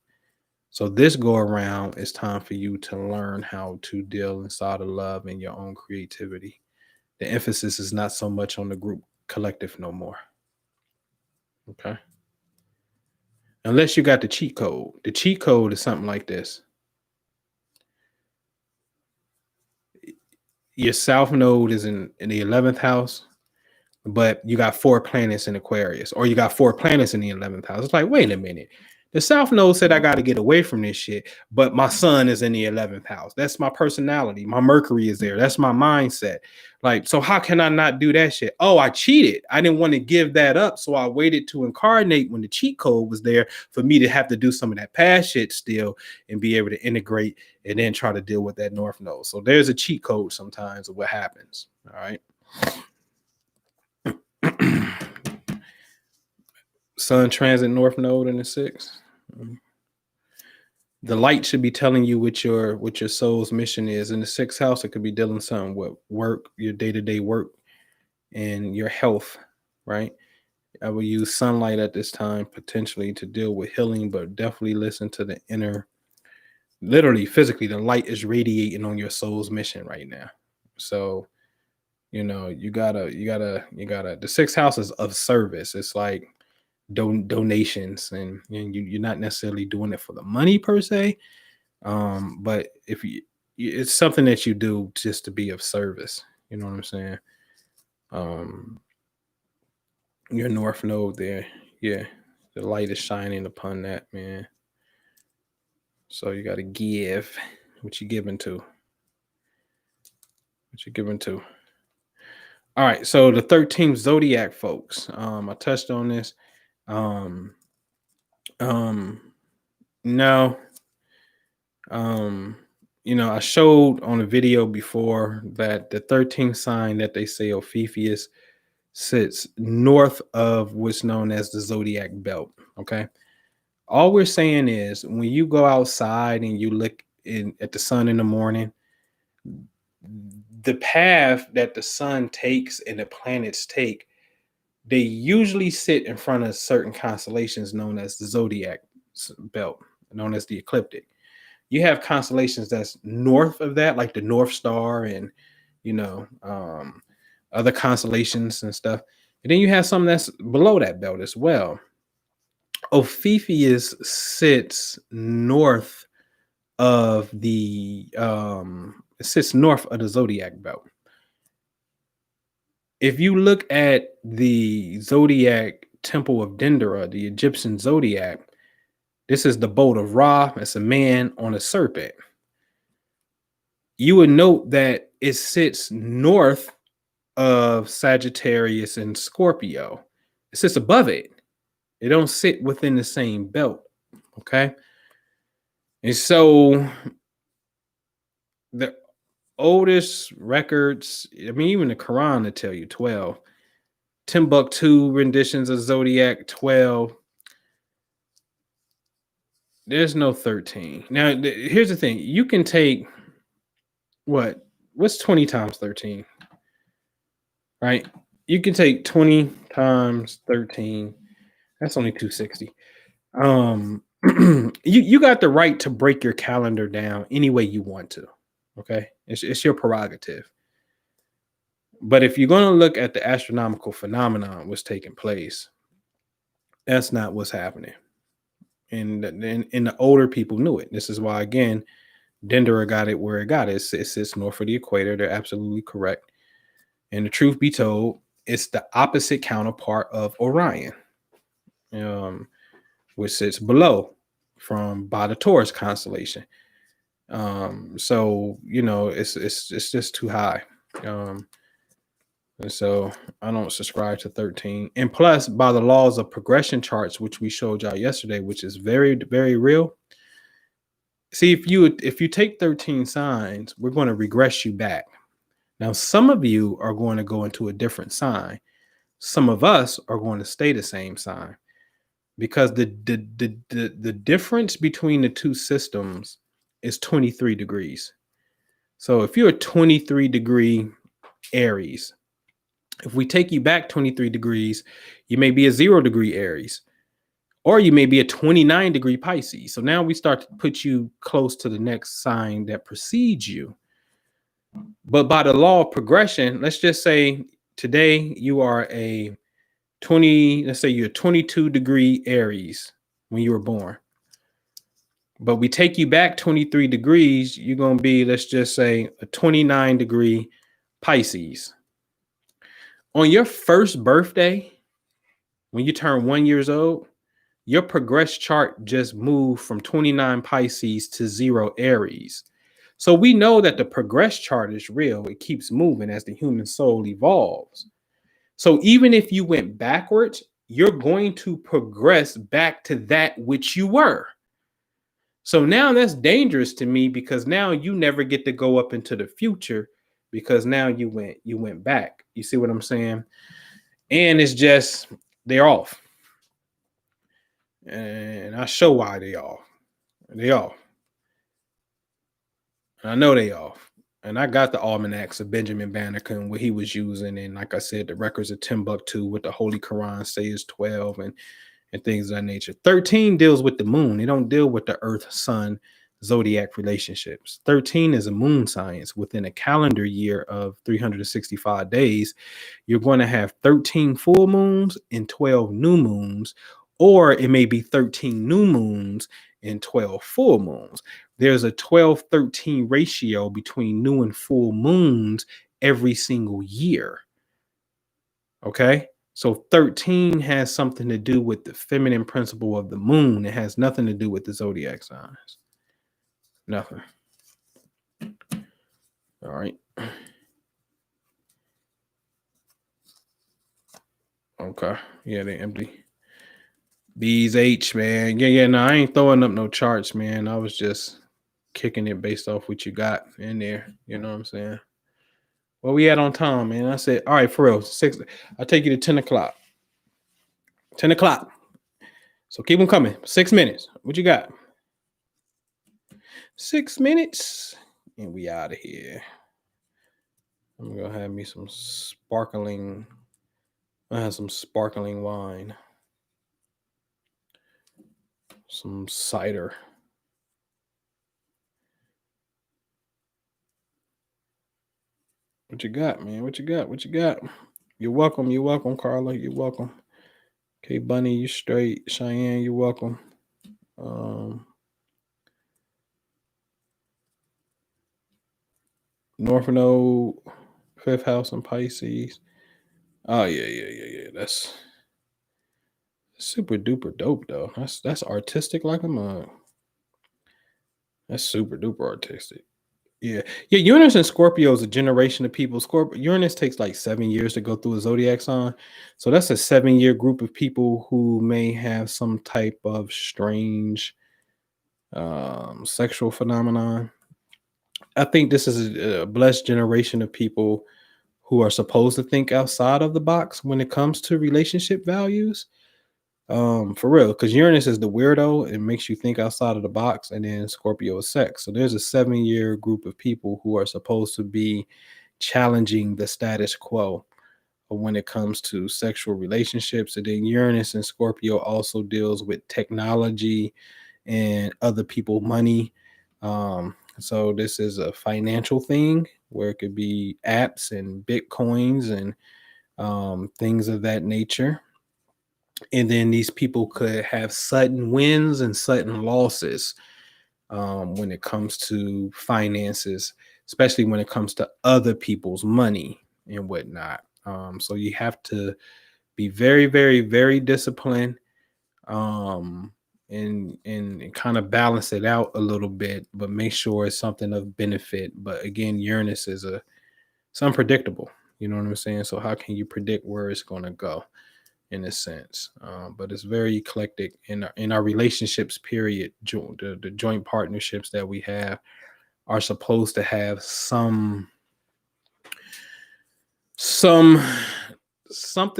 So this go around, it's time for you to learn how to deal inside of love and your own creativity. The emphasis is not so much on the group collective no more. Okay. Unless you got the cheat code. The cheat code is something like this. Your South Node is in the 11th house, but you got 4 planets in Aquarius, or you got 4 planets in the 11th house. It's like, wait a minute. The South Node said I got to get away from this shit, but my sun is in the 11th house. That's my personality. My Mercury is there. That's my mindset. Like, so how can I not do that shit? Oh, I cheated. I didn't want to give that up, so I waited to incarnate when the cheat code was there for me to have to do some of that past shit still and be able to integrate and then try to deal with that North Node. So there's a cheat code sometimes of what happens. All right. Sun transit North Node in the 6th. The light should be telling you what your soul's mission is. In the 6th house, it could be dealing something with work, your day-to-day work, and your health, right? I will use sunlight at this time potentially to deal with healing, but definitely listen to the inner, literally, physically, the light is radiating on your soul's mission right now. So, you gotta, the 6th house is of service. It's like donations, and you're not necessarily doing it for the money per se, but if it's something that you do just to be of service. You know what I'm saying? Your North Node there, yeah, the light is shining upon that, man. So you got to give what you're giving to. All right, so the 13th zodiac, folks. I touched on this. No. I showed on a video before that the 13th sign that they say Ophiuchus sits north of what's known as the zodiac belt. Okay. All we're saying is when you go outside and you look at the sun in the morning, the path that the sun takes and the planets take, they usually sit in front of certain constellations known as the zodiac belt, known as the ecliptic. You have constellations that's north of that, like the North Star and you know other constellations and stuff. And then you have some that's below that belt as well. Ophiuchus sits north of the it sits north of the zodiac belt. If you look at the zodiac temple of Dendera, the Egyptian zodiac, this is the bolt of Ra. It's a man on a serpent. You would note that it sits north of Sagittarius and Scorpio. It sits above it. It don't sit within the same belt. Okay. And so the oldest records, I mean, even the Quran will tell you 12. Timbuktu renditions of Zodiac 12. There's no 13. Now, here's the thing. You can take what's 20 times 13? Right? You can take 20 times 13. That's only 260. You got the right to break your calendar down any way you want to. Okay? It's your prerogative. But if you're going to look at the astronomical phenomenon what's taking place, that's not what's happening. And the older people knew it. This is why, again, Dendera got it where it got it. It sits north of the equator. They're absolutely correct. And the truth be told, it's the opposite counterpart of Orion, which sits below from by the Taurus constellation. So it's just too high. And so I don't subscribe to 13. And plus, by the laws of progression charts, which we showed y'all yesterday, which is very, very real. See, if you take 13 signs, we're going to regress you back. Now, some of you are going to go into a different sign. Some of us are going to stay the same sign because the difference between the two systems is 23 degrees. So if you're a 23 degree Aries, if we take you back 23 degrees, you may be a 0 degree Aries, or you may be a 29 degree Pisces. So now we start to put you close to the next sign that precedes you. But by the law of progression, let's just say today you are a 22 degree Aries when you were born. But we take you back 23 degrees, you're going to be, let's just say, a 29 degree Pisces. On your first birthday, when you turn 1 year old, your progress chart just moved from 29 Pisces to 0 Aries. So we know that the progress chart is real. It keeps moving as the human soul evolves. So even if you went backwards, you're going to progress back to that which you were. So now that's dangerous to me because now you never get to go up into the future because now you went back. You see what I'm saying? And it's just they're off. And I show why they off. They off. I know they off. And I got the almanacs of Benjamin Banneker and what he was using. And like I said, the records of Timbuktu, what the Holy Quran say is 12 and things of that nature. 13 deals with the moon. They don't deal with the earth, sun, zodiac relationships. 13 is a moon science. Within a calendar year of 365 days, you're going to have 13 full moons and 12 new moons, or it may be 13 new moons and 12 full moons. There's a 12-13 ratio between new and full moons every single year. Okay? So 13 has something to do with the feminine principle of the moon. It has nothing to do with the zodiac signs. Nothing. All right. Okay. Yeah, they empty. These H, man. Yeah, no, I ain't throwing up no charts, man. I was just kicking it based off what you got in there. You know what I'm saying? Where we at on time, man? I said, all right, for real, 6. I'll take you to 10 o'clock. 10 o'clock. So keep them coming. 6 minutes. What you got? 6 minutes. And we out of here. I'm gonna have me some sparkling. I have some sparkling wine. Some cider. What you got, man? What you got? What you got? You're welcome. You're welcome, Carla. You're welcome. Okay, Bunny, you straight. Cheyenne, you're welcome. North Node, fifth house in Pisces. Oh yeah. That's super duper dope though. That's artistic like a mug. That's super duper artistic. Yeah. Uranus and Scorpio is a generation of people. Uranus takes like 7 years to go through a zodiac sign. So that's a 7-year group of people who may have some type of strange sexual phenomenon. I think this is a blessed generation of people who are supposed to think outside of the box when it comes to relationship values. For real, because Uranus is the weirdo, it makes you think outside of the box, and then Scorpio is sex. So there's a 7-year group of people who are supposed to be challenging the status quo when it comes to sexual relationships. And then Uranus and Scorpio also deals with technology and other people money. So this is a financial thing where it could be apps and bitcoins and things of that nature. And then these people could have sudden wins and sudden losses when it comes to finances, especially when it comes to other people's money and whatnot. So you have to be very, very, very disciplined, and kind of balance it out a little bit, but make sure it's something of benefit. But again, Uranus is it's unpredictable. You know what I'm saying? So how can you predict where it's going to go? In a sense, but it's very eclectic in our relationships. Period. The joint partnerships that we have are supposed to have something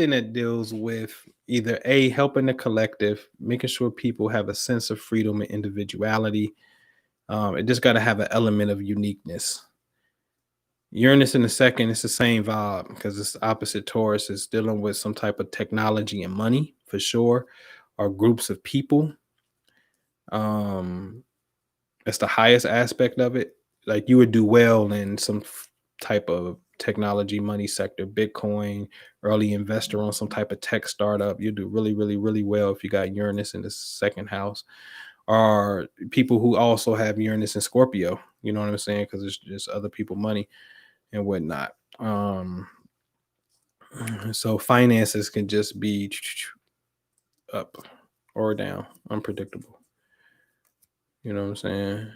that deals with either helping the collective, making sure people have a sense of freedom and individuality. It just got to have an element of uniqueness. Uranus in the second, it's the same vibe because it's opposite Taurus. It's dealing with some type of technology and money for sure, or groups of people. That's the highest aspect of it. Like you would do well in some type of technology money sector, Bitcoin, early investor on some type of tech startup. You do really, really, really well if you got Uranus in the second house. Or people who also have Uranus and Scorpio. You know what I'm saying? Because it's just other people money and whatnot. So finances can just be up or down, unpredictable. You know what I'm saying?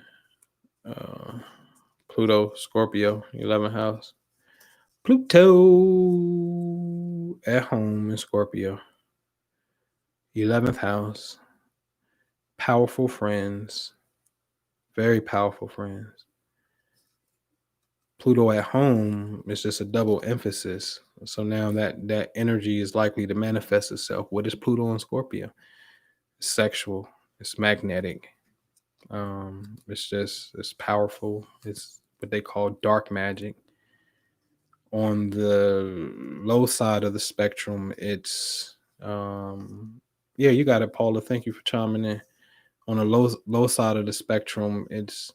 Pluto, Scorpio, 11th house. Pluto at home in Scorpio. 11th house. Powerful friends. Very powerful friends. Pluto at home is just a double emphasis. So now that energy is likely to manifest itself. What is Pluto in Scorpio? It's sexual. It's magnetic. It's powerful. It's what they call dark magic. On the low side of the spectrum, it's you got it, Paula. Thank you for chiming in. On the low side of the spectrum, it's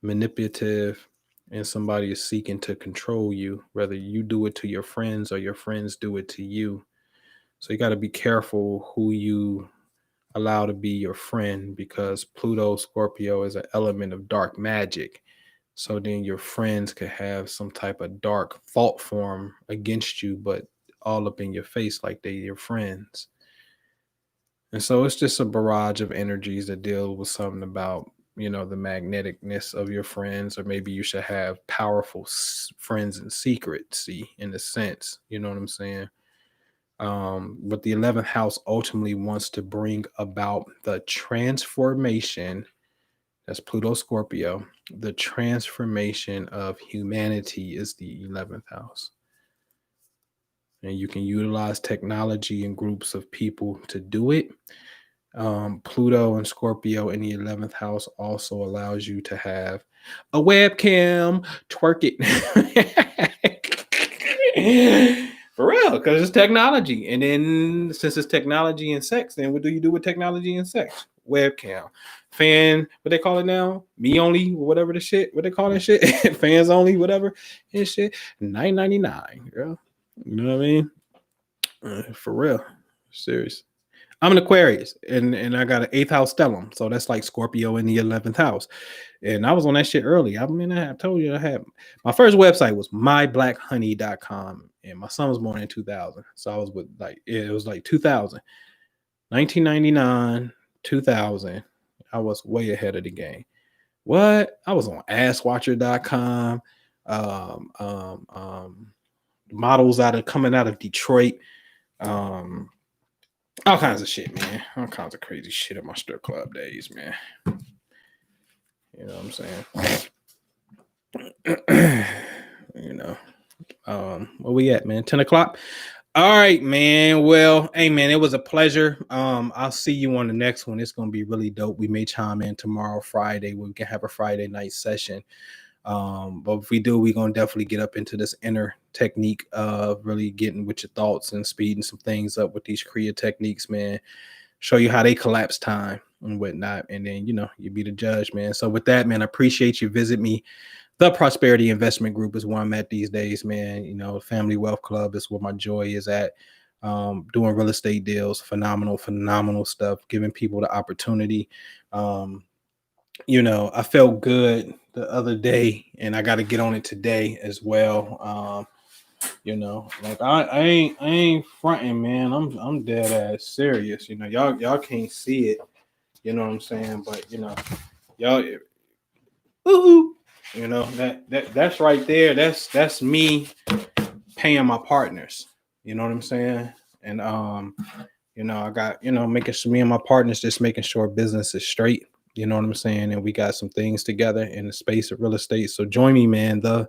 manipulative, and somebody is seeking to control you, whether you do it to your friends or your friends do it to you. So you got to be careful who you allow to be your friend, because Pluto Scorpio is an element of dark magic. So then your friends could have some type of dark fault form against you, but all up in your face like they your friends. And so it's just a barrage of energies that deal with something about, the magneticness of your friends, or maybe you should have powerful friends in secrecy in a sense. You know what I'm saying? But the 11th house ultimately wants to bring about the transformation That's Pluto Scorpio. The transformation of humanity is the 11th house. And you can utilize technology and groups of people to do it. Pluto and Scorpio in the 11th house also allows you to have a webcam, twerk it. For real, because it's technology. And then since it's technology and sex, then what do you do with technology and sex? Webcam. Fan, what they call it now? Me only, whatever the shit, what they call that shit? Fans only, whatever. And shit. $9.99, girl. You know what I mean? For real. Serious. I'm an Aquarius, and I got an 8th house stellium, so that's like Scorpio in the 11th house. And I was on that shit early. I mean, I told you I had my first website was myblackHoney.com, and my son was born in 2000, so I was with it was like 2000, 1999, 2000. I was way ahead of the game. What? I was on AssWatcher.com, models coming out of Detroit. All kinds of shit, man. All kinds of crazy shit at my strip club days, man. You know what I'm saying? You know. Where we at, man? 10 o'clock. All right, man. Well, hey, man, it was a pleasure. I'll see you on the next one. It's gonna be really dope. We may chime in tomorrow, Friday. We can have a Friday night session. But if we do, we're gonna definitely get up into this inner technique of really getting with your thoughts and speeding some things up with these Kriya techniques, man. Show you how they collapse time and whatnot, and then you be the judge, man. So with that, man, I appreciate you. Visit me. The Prosperity Investment Group is where I'm at these days, man. Family Wealth Club is where my joy is at. Doing real estate deals, phenomenal stuff, giving people the opportunity. I felt good the other day, and I got to get on it today as well. Like I ain't fronting, man. I'm dead ass serious. Y'all can't see it. You know what I'm saying? But y'all, woohoo! That's right there. That's me paying my partners. You know what I'm saying? And I got making sure me and my partners just making sure business is straight. You know what I'm saying? And we got some things together in the space of real estate. So join me, man, the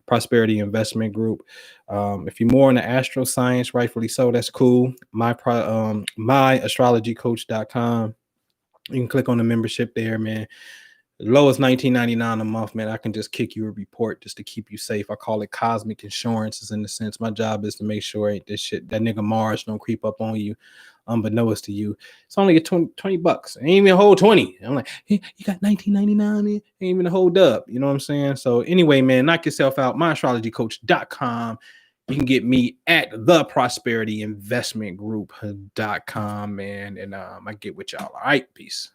Prosperity Investment Group. If you're more into astro science, rightfully so, that's cool. Myastrologycoach.com. You can click on the membership there, man. Low as $19.99 a month, man. I can just kick you a report just to keep you safe. I call it cosmic insurance, is in the sense my job is to make sure ain't this shit, that nigga Mars don't creep up on you unbeknownst to you. It's only a $20 bucks. Ain't even a whole 20. I'm like, hey, you got $19.99, ain't even a whole dub. You know what I'm saying? So anyway, man, knock yourself out. Myastrologycoach.com. You can get me at the Prosperity Investment Group.com, man. And I get with y'all. All right, peace.